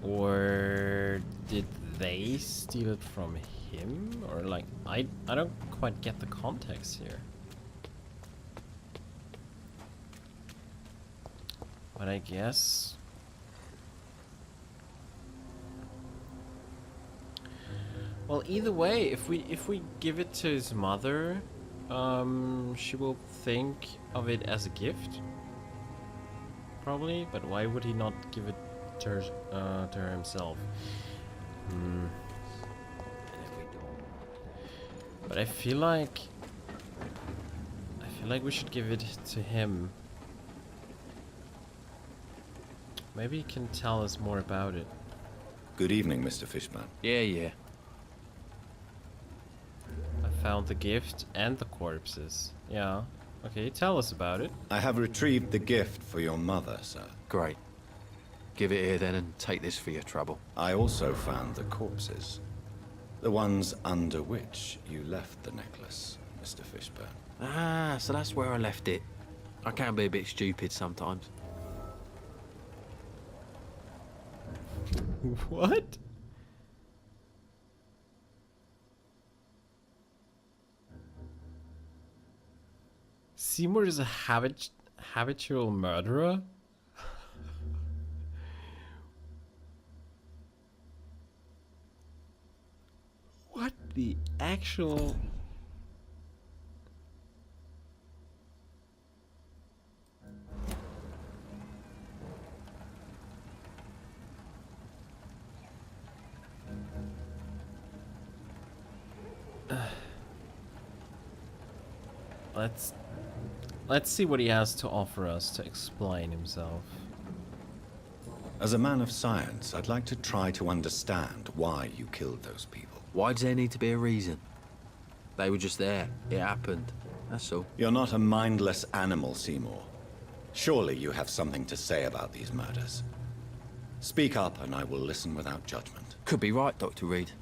Or did they steal it from him? Or like, I don't quite get the context here. But I guess... Well, either way, if we give it to his mother, she will think of it as a gift, probably. But why would he not give it to her himself? But I feel like we should give it to him. Maybe he can tell us more about it. Good evening, Mr. Fishburne. Yeah. I found the gift and the corpses. Yeah. Okay, tell us about it. I have retrieved the gift for your mother, sir. Great. Give it here then and take this for your trouble. I also found the corpses. The ones under which you left the necklace, Mr. Fishburne. Ah, so that's where I left it. I can be a bit stupid sometimes. What? Seymour is a habitual murderer? What the actual... Let's see what he has to offer us to explain himself. As a man of science, I'd like to try to understand why you killed those people. Why does there need to be a reason? They were just there. It happened. That's all. You're not a mindless animal, Seymour. Surely you have something to say about these murders. Speak up and I will listen without judgment. Could be right, Dr. Reid.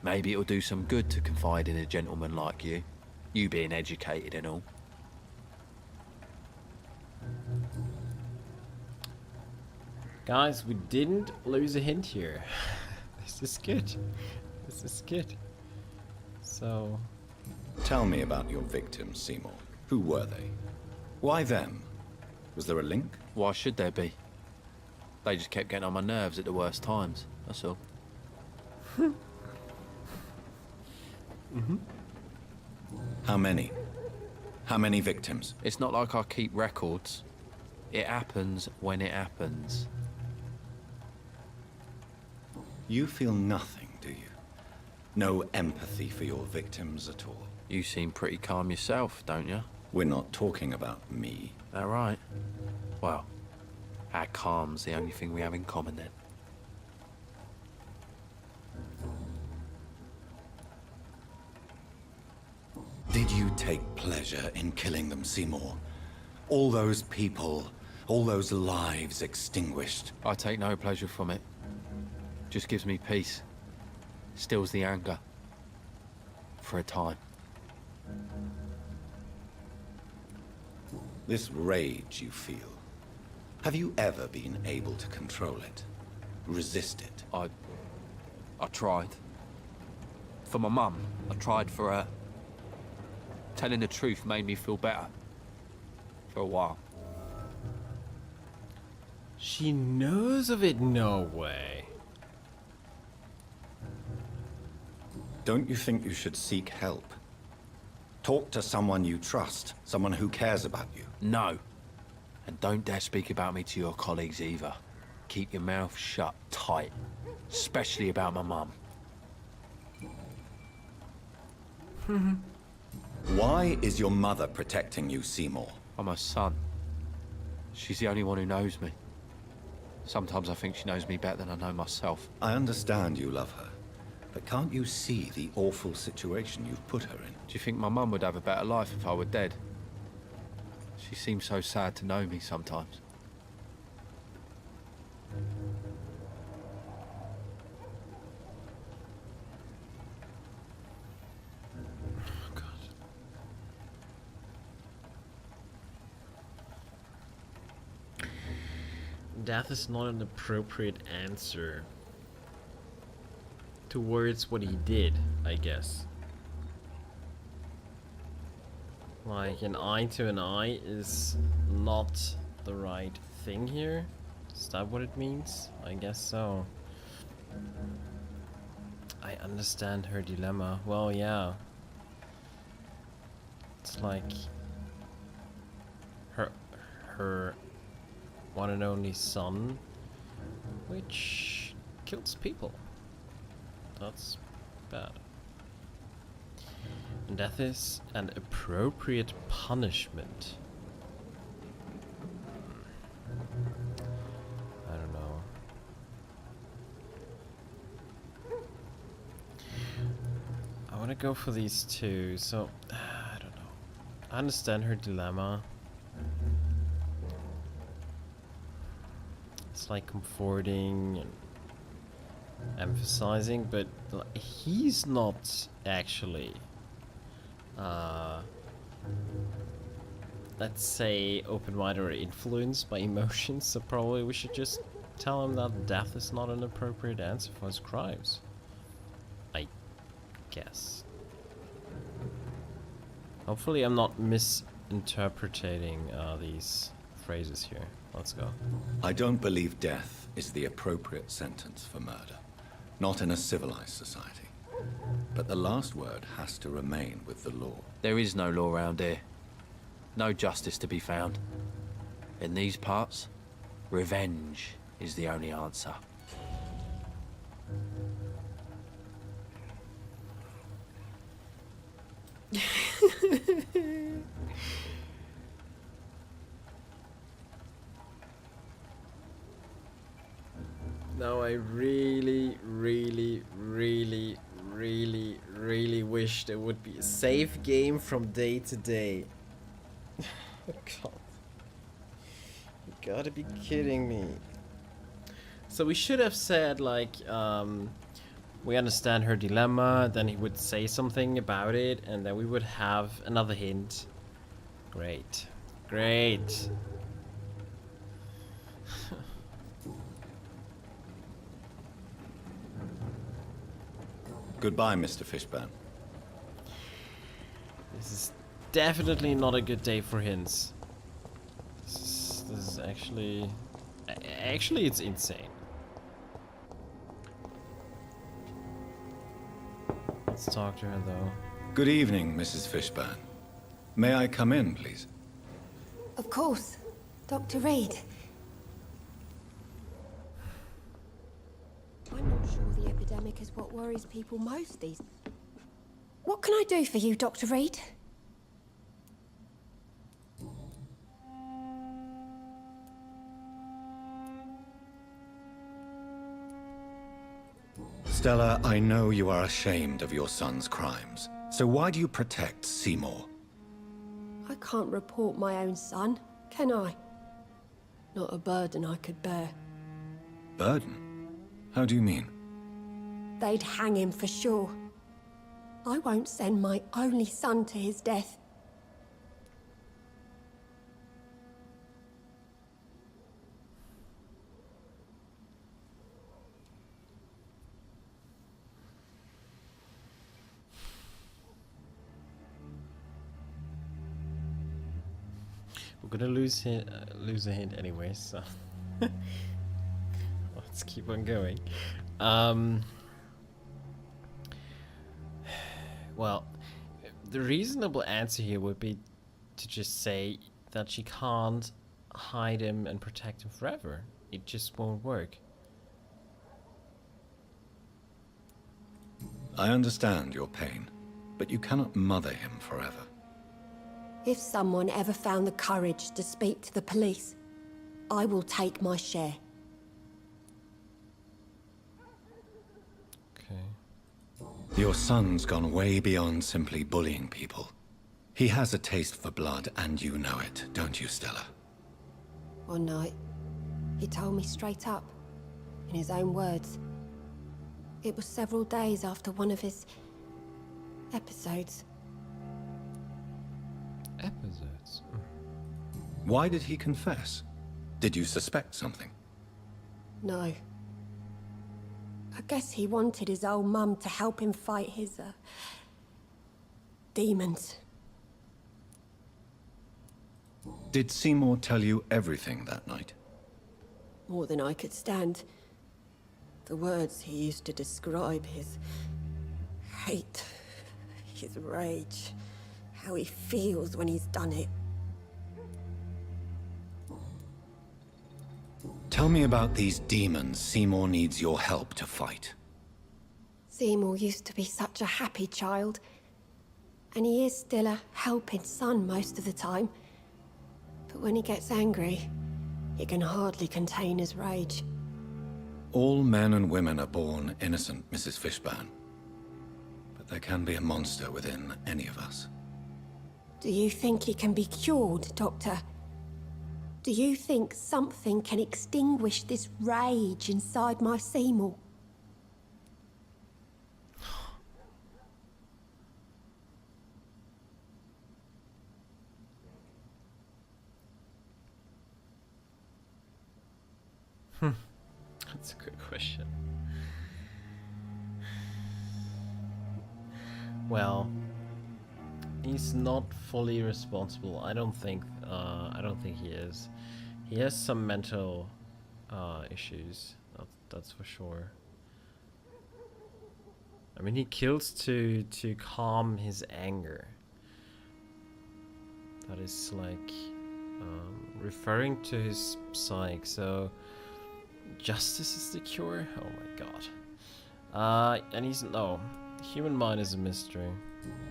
Maybe it'll do some good to confide in a gentleman like you. You being educated and all. Guys, we didn't lose a hint here. This is good. This is good. So... Tell me about your victims, Seymour. Who were they? Why them? Was there a link? Why should there be? They just kept getting on my nerves at the worst times, that's all. How many? How many victims? It's not like I keep records. It happens when it happens. You feel nothing, do you? No empathy for your victims at all? You seem pretty calm yourself, don't you? We're not talking about me. That right? Well, our calm's the only thing we have in common then. Did you take pleasure in killing them, Seymour? All those people, all those lives extinguished. I take no pleasure from it. Just gives me peace. Stills the anger. For a time. This rage you feel, have you ever been able to control it? Resist it? I tried. For my mum, I tried for her. Telling the truth made me feel better. For a while. She knows of it, no way. Don't you think you should seek help? Talk to someone you trust, someone who cares about you. No. And don't dare speak about me to your colleagues either. Keep your mouth shut tight. Especially about my mum. Why is your mother protecting you, Seymour? I'm her son. She's the only one who knows me. Sometimes I think she knows me better than I know myself. I understand you love her, but can't you see the awful situation you've put her in? Do you think my mum would have a better life if I were dead? She seems so sad to know me sometimes. Death is not an appropriate answer towards what he did, I guess. Like, an eye to an eye is not the right thing here. Is that what it means? I guess so. I understand her dilemma. Well, yeah. It's like her one and only son, which kills people. That's bad. And death is an appropriate punishment. I don't know. I want to go for these two, so I don't know. I understand her dilemma. It's like comforting and emphasizing, but he's not actually let's say open-minded or influenced by emotions, so probably we should just tell him that death is not an appropriate answer for his crimes, I guess. Hopefully I'm not misinterpreting these phrases here. Let's go. I don't believe death is the appropriate sentence for murder. Not in a civilized society. But the last word has to remain with the law. There is no law around here. No justice to be found. In these parts, revenge is the only answer. Now I really wish there would be a save game from day to day. Oh God. You gotta be kidding me. So we should have said like, we understand her dilemma, then he would say something about it, and then we would have another hint. Great. Great. Goodbye, Mr. Fishburne. This is definitely not a good day for hints. This is actually... Actually, it's insane. Let's talk to her, though. Good evening, Mrs. Fishburne. May I come in, please? Of course. Dr. Reid. I'm not sure the epidemic is what worries people most these... What can I do for you, Dr. Reid? Stella, I know you are ashamed of your son's crimes. So why do you protect Seymour? I can't report my own son, can I? Not a burden I could bear. Burden? How do you mean? They'd hang him for sure. I won't send my only son to his death. We're gonna lose a hint anyway, so let's keep on going. Well, the reasonable answer here would be to just say that she can't hide him and protect him forever. It just won't work. I understand your pain, but you cannot mother him forever. If someone ever found the courage to speak to the police, I will take my share. Okay. Your son's gone way beyond simply bullying people. He has a taste for blood, and you know it, don't you, Stella? One night, he told me straight up, in his own words. It was several days after one of his... episodes. Episodes? Why did he confess? Did you suspect something? No. I guess he wanted his old mum to help him fight his, demons. Did Seymour tell you everything that night? More than I could stand. The words he used to describe his hate, his rage, how he feels when he's done it. Tell me about these demons Seymour needs your help to fight. Seymour used to be such a happy child, and he is still a helping son most of the time. But when he gets angry, he can hardly contain his rage. All men and women are born innocent, Mrs. Fishburne. But there can be a monster within any of us. Do you think he can be cured, Doctor? Do you think something can extinguish this rage inside my Seymour? That's a good question. Well, he's not fully responsible. I don't think he is. He has some mental issues. That's for sure. I mean, he kills to calm his anger. That is like referring to his psyche. So justice is the cure. Oh my god. And he's no. The human mind is a mystery.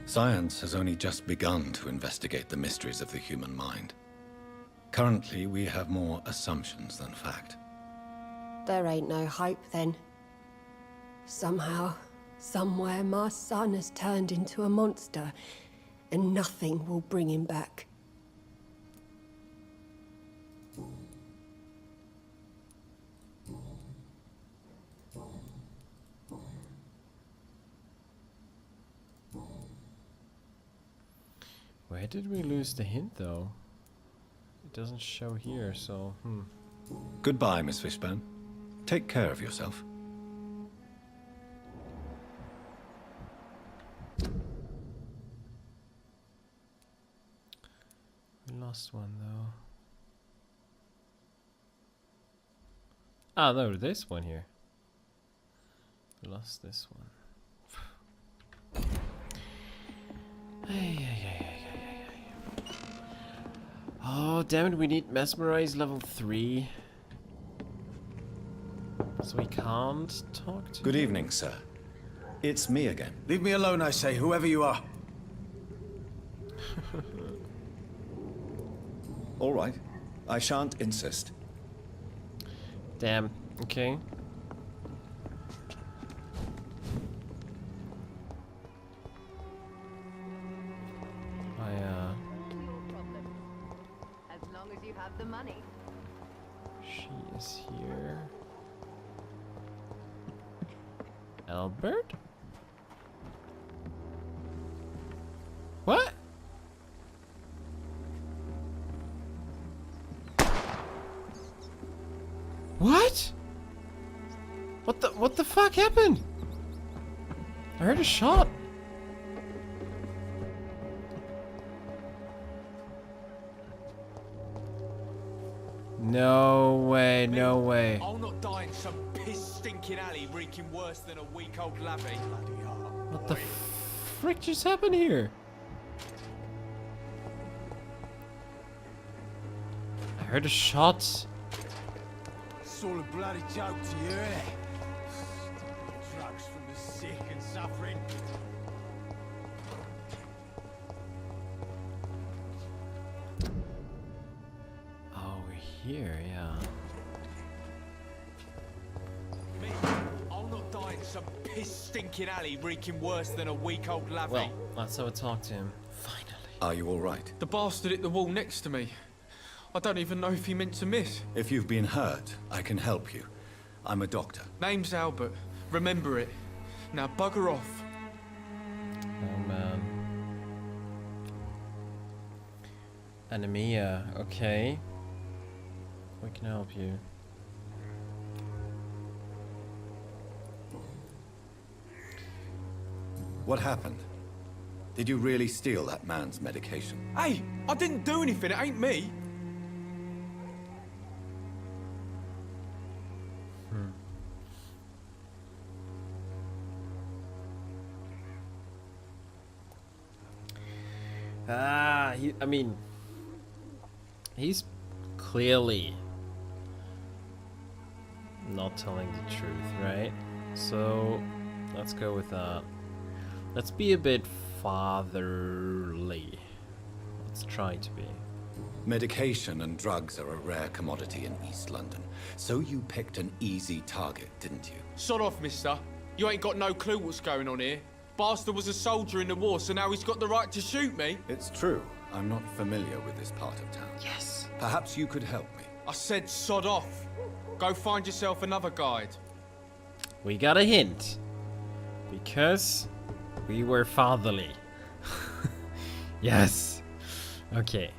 Science has only just begun to investigate the mysteries of the human mind. Currently, we have more assumptions than fact. There ain't no hope then. Somehow, somewhere, my son has turned into a monster, and nothing will bring him back. Where did we lose the hint, though? It doesn't show here, so, Goodbye, Miss Fishburne. Take care of yourself. lost one though. Ah, no, this one here. We lost this one. Oh, damn it, we need mesmerize level 3. So we can't talk to Good him? evening, sir. It's me again. Leave me alone, I say, whoever you are. All right. I shan't insist. Damn, okay. As long as you have the money. She is here. Albert? What? What? What the fuck happened? I heard a shot. No way, no way. I'll not die in some piss-stinking alley reeking worse than a week-old lavvy. What the frick just happened here? I heard a shot. It's all a bloody joke to you, innit? Drugs from the sick and suffering. Oh, we're here, yeah. Me, I'll not die in some piss-stinking alley reeking worse than a week-old lavvy. Well, that's how I talk to him. Finally. Are you all right? The bastard hit the wall next to me. I don't even know if he meant to miss. If you've been hurt, I can help you. I'm a doctor. Name's Albert. Remember it. Now bugger off. Oh man. Anemia, okay. We can help you. What happened? Did you really steal that man's medication? Hey, I didn't do anything. It ain't me. I mean, he's clearly not telling the truth, right? So, let's go with that. Let's be a bit fatherly. Let's try to be. Medication and drugs are a rare commodity in East London. So you picked an easy target, didn't you? Sod off, mister. You ain't got no clue what's going on here. Bastard was a soldier in the war, so now he's got the right to shoot me. It's true. I'm not familiar with this part of town. Yes. Perhaps you could help me. I said sod off. Go find yourself another guide. We got a hint. Because we were fatherly. Yes. Okay.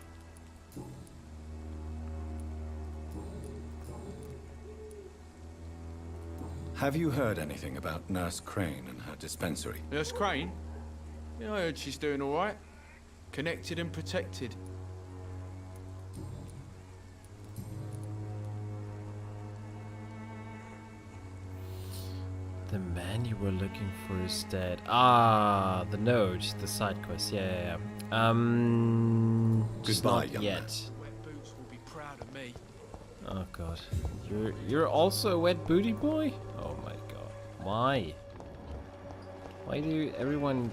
Have you heard anything about Nurse Crane and her dispensary? Nurse Crane? Yeah, I heard she's doing all right. Connected and protected. The man you were looking for is dead. Ah, the note, the side quest. Yeah. Just Goodbye, not young yet. man. Wet boots will be proud of me. Oh god, you're also a wet booty boy? Oh my god, why? Why do everyone?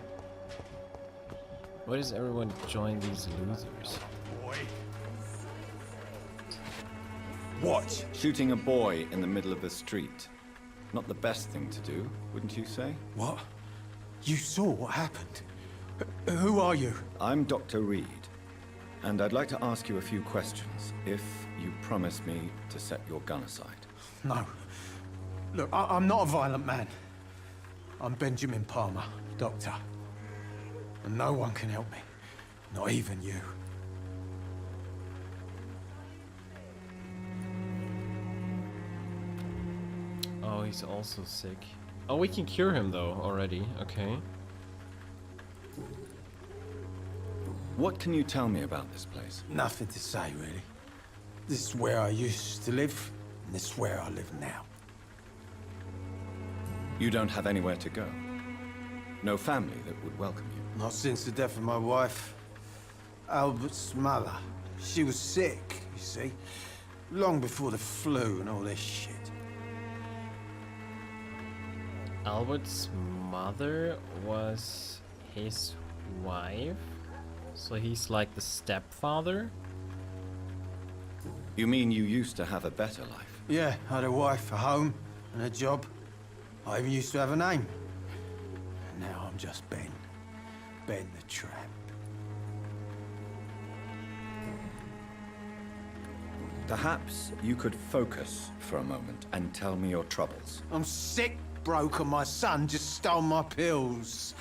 Why does everyone join these losers? Boy. What? Shooting a boy in the middle of the street. Not the best thing to do, wouldn't you say? What? You saw what happened? Who are you? I'm Dr. Reid, and I'd like to ask you a few questions, if you promise me to set your gun aside. No. Look, I'm not a violent man. I'm Benjamin Palmer, doctor. And no one can help me. Not even you. Oh, he's also sick. Oh, we can cure him though already. Okay. What can you tell me about this place? Nothing to say, really. This is where I used to live, and this is where I live now. You don't have anywhere to go? No family that would welcome you? Not since the death of my wife. Albert's mother. She was sick, you see. Long before the flu and all this shit. Albert's mother was his wife? So he's like the stepfather? You mean you used to have a better life? Yeah, I had a wife, a home, and a job. I even used to have a name. And now I'm just Ben. Ben the Tramp. Perhaps you could focus for a moment and tell me your troubles. I'm sick, broke, and my son just stole my pills.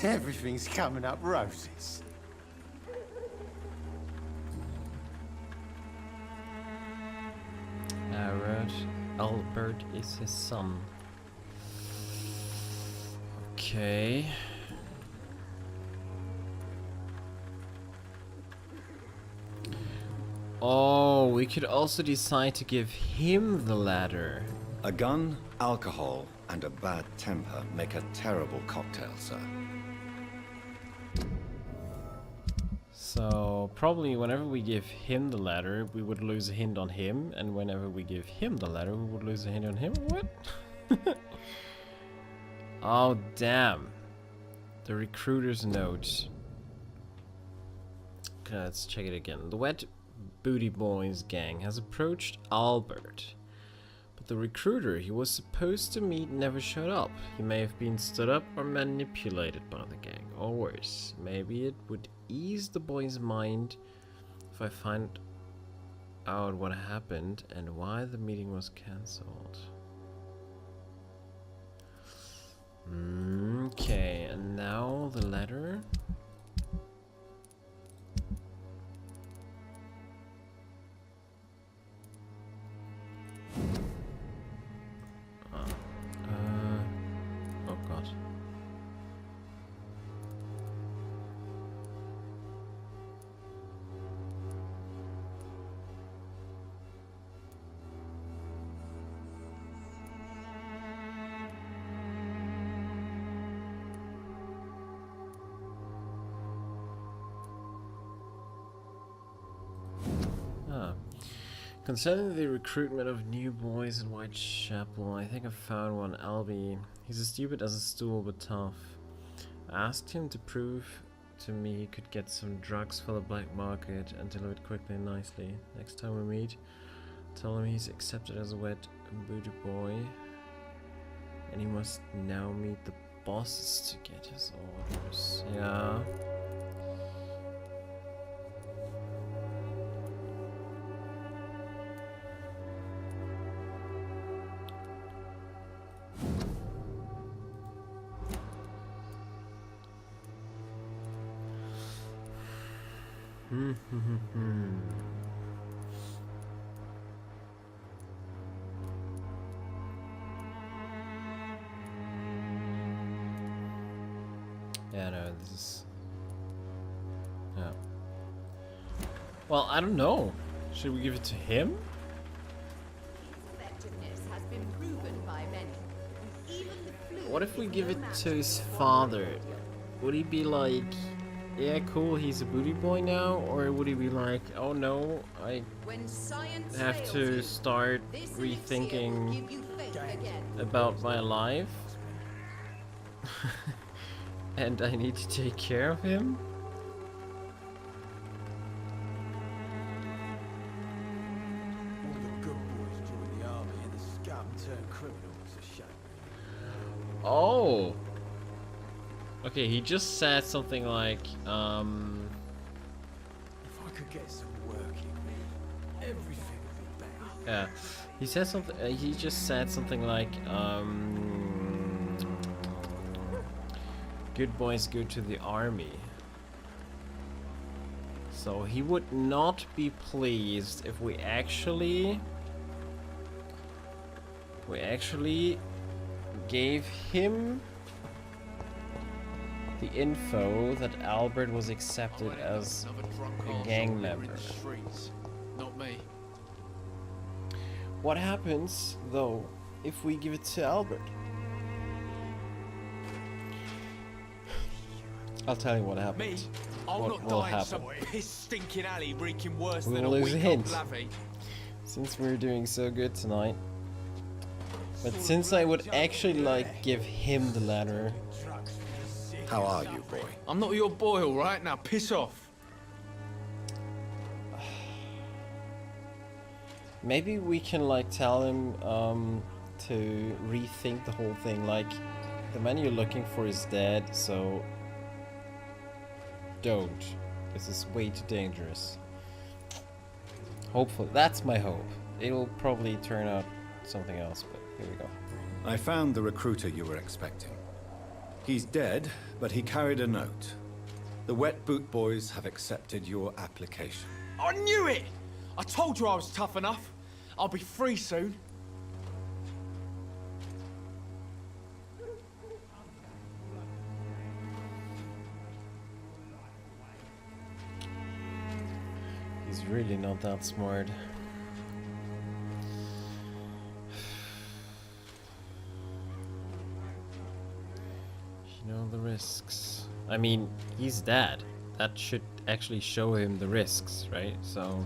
Everything's coming up roses. Albert is his son. Okay. Oh, we could also decide to give him the ladder. A gun, alcohol, and a bad temper make a terrible cocktail, sir. So probably whenever we give him the ladder, we would lose a hint on him, and whenever we give him the ladder, we would lose a hint on him. What? Oh damn! The recruiter's note. Okay, let's check it again. The Wet Booty Boys gang has approached Albert, but the recruiter he was supposed to meet never showed up. He may have been stood up or manipulated by the gang, or worse. Maybe it would ease the boy's mind if I find out what happened and why the meeting was cancelled. Okay, and now the letter. Oh god. Concerning the recruitment of new boys in Whitechapel, I think I found one. Albie. He's as stupid as a stool, but tough. I asked him to prove to me he could get some drugs for the black market and deliver it quickly and nicely. Next time we meet, tell him he's accepted as a wet booty boy, and he must now meet the bosses to get his orders. Yeah. Yeah, no, this is... Yeah. Well, I don't know. Should we give it to him? Has been proven by many. Even the flu. What if we give it to his father? Would he be like, yeah, cool, he's a booty boy now? Or would he be like, oh no, I have to start rethinking about my life? And I need to take care of him? All the good boys join the army and the scum turn criminals. A shame. Oh! Okay, he just said something like, If I could get some work in, everything would be better. yeah, he said something, he just said something like, good boys go to the army. So he would not be pleased if we actually gave him the info that Albert was accepted as a gang member. Not me. What happens, though, if we give it to Albert? I'll tell you what happens. Me? I'll what not will die in happen. some piss-stinking alley reeking worse We'll than a lose a week-old hint. lavvy. Since we're doing so good tonight. But since I would actually like give him the letter. How are you, boy? I'm not your boy, all right? Now piss off. Maybe we can like tell him to rethink the whole thing. Like, the man you're looking for is dead, so don't. This is way too dangerous. Hopefully, that's my hope. It'll probably turn out something else, but here we go. I found the recruiter you were expecting. He's dead, but he carried a note. The Wet Boot Boys have accepted your application. I knew it! I told you I was tough enough. I'll be free soon. He's really not that smart. You know the risks. I mean, he's dead. That should actually show him the risks, right? So...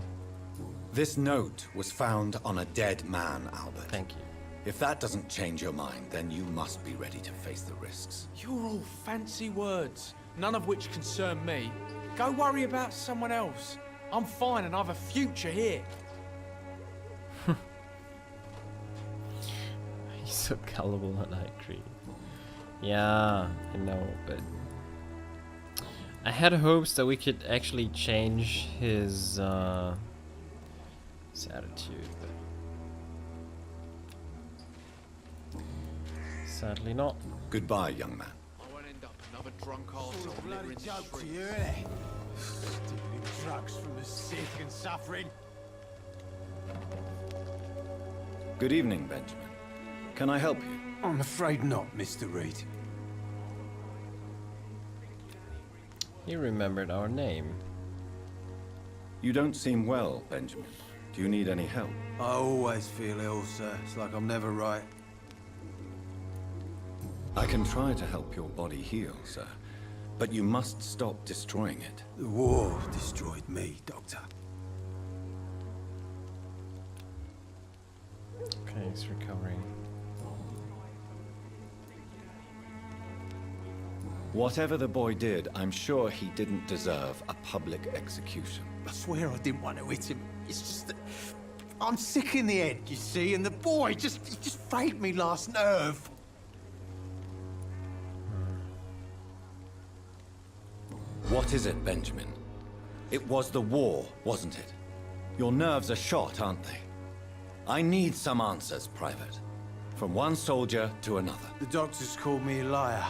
This note was found on a dead man, Albert. Thank you. If that doesn't change your mind, then you must be ready to face the risks. You're all fancy words, none of which concern me. Go worry about someone else. I'm fine and I've a future here. He's so gullible and angry. Yeah, I know, but... I had hopes that we could actually change his attitude, but... Sadly not. Goodbye, young man. I won't end up another drunk arsehole Bloody littering the joke to streets. you, innit? Stealing drugs from the sick and suffering. Good evening, Benjamin. Can I help you? I'm afraid not, Mr. Reid. He remembered our name. You don't seem well, Benjamin. Do you need any help? I always feel ill, sir. It's like I'm never right. I can try to help your body heal, sir. But you must stop destroying it. The war destroyed me, Doctor. Okay, he's recovering. Whatever the boy did, I'm sure he didn't deserve a public execution. I swear I didn't want to hit him. It's just that I'm sick in the head, you see, and the boy he just frayed me last nerve. What is it, Benjamin? It was the war, wasn't it? Your nerves are shot, aren't they? I need some answers, Private. From one soldier to another. The doctors called me a liar,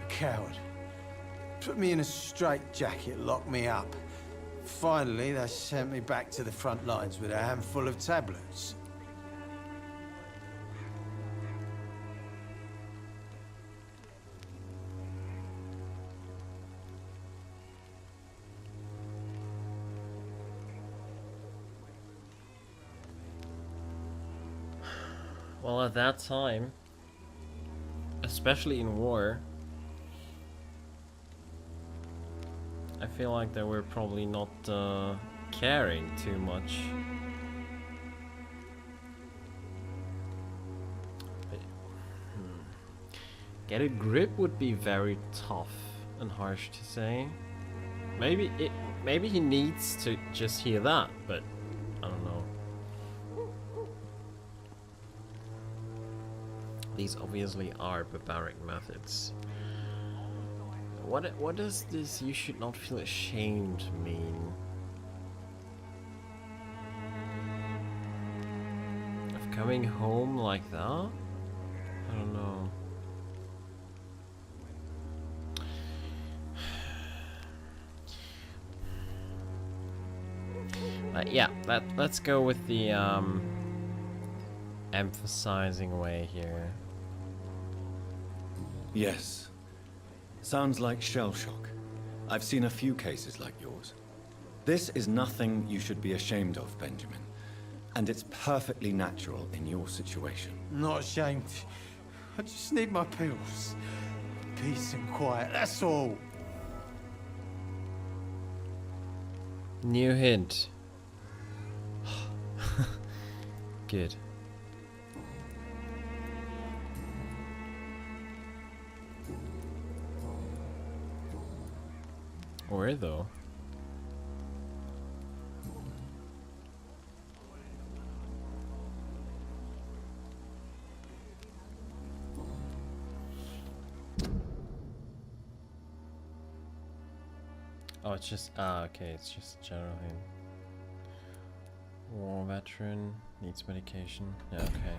a coward. Put me in a straitjacket, locked me up. Finally, they sent me back to the front lines with a handful of tablets. Well, at that time, especially in war, I feel like they were probably not caring too much. But, Get a grip would be very tough and harsh to say. Maybe he needs to just hear that, but I don't know. These obviously are barbaric methods. What does this "you should not feel ashamed" mean? Of coming home like that? I don't know. Yeah, let's go with the emphasizing way here. Yes. Sounds like shell shock. I've seen a few cases like yours. This is nothing you should be ashamed of, Benjamin. And it's perfectly natural in your situation. Not ashamed. I just need my pills. Peace and quiet, that's all. New hint. Good. Where though? Oh, it's just okay, it's just general hint. War veteran needs medication. Yeah, okay.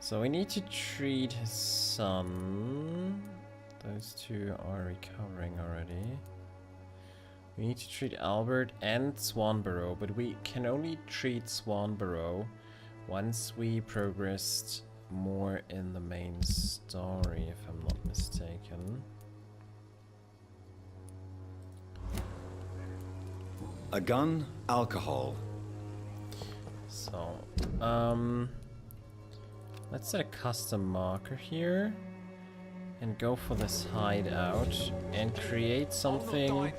So we need to treat his son. Those two are recovering already. We need to treat Albert and Swanborough, but we can only treat Swanborough once we progressed more in the main story, if I'm not mistaken. A gun, alcohol. So, let's set a custom marker here and go for this hideout and create something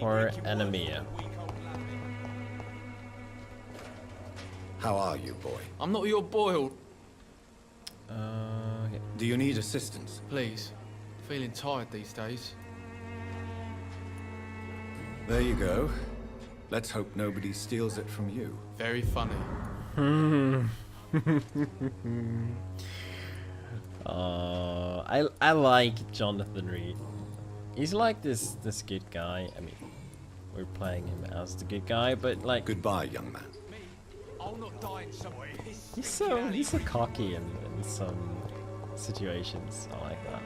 for Anemia. How are you, boy? I'm not your boy. Yeah. Do you need assistance? Please. Feeling tired these days. There you go. Let's hope nobody steals it from you. Very funny. I like Jonathan Reid. He's like this good guy. I mean, we're playing him as the good guy, but like goodbye, young man. He's so cocky in some situations. I like that.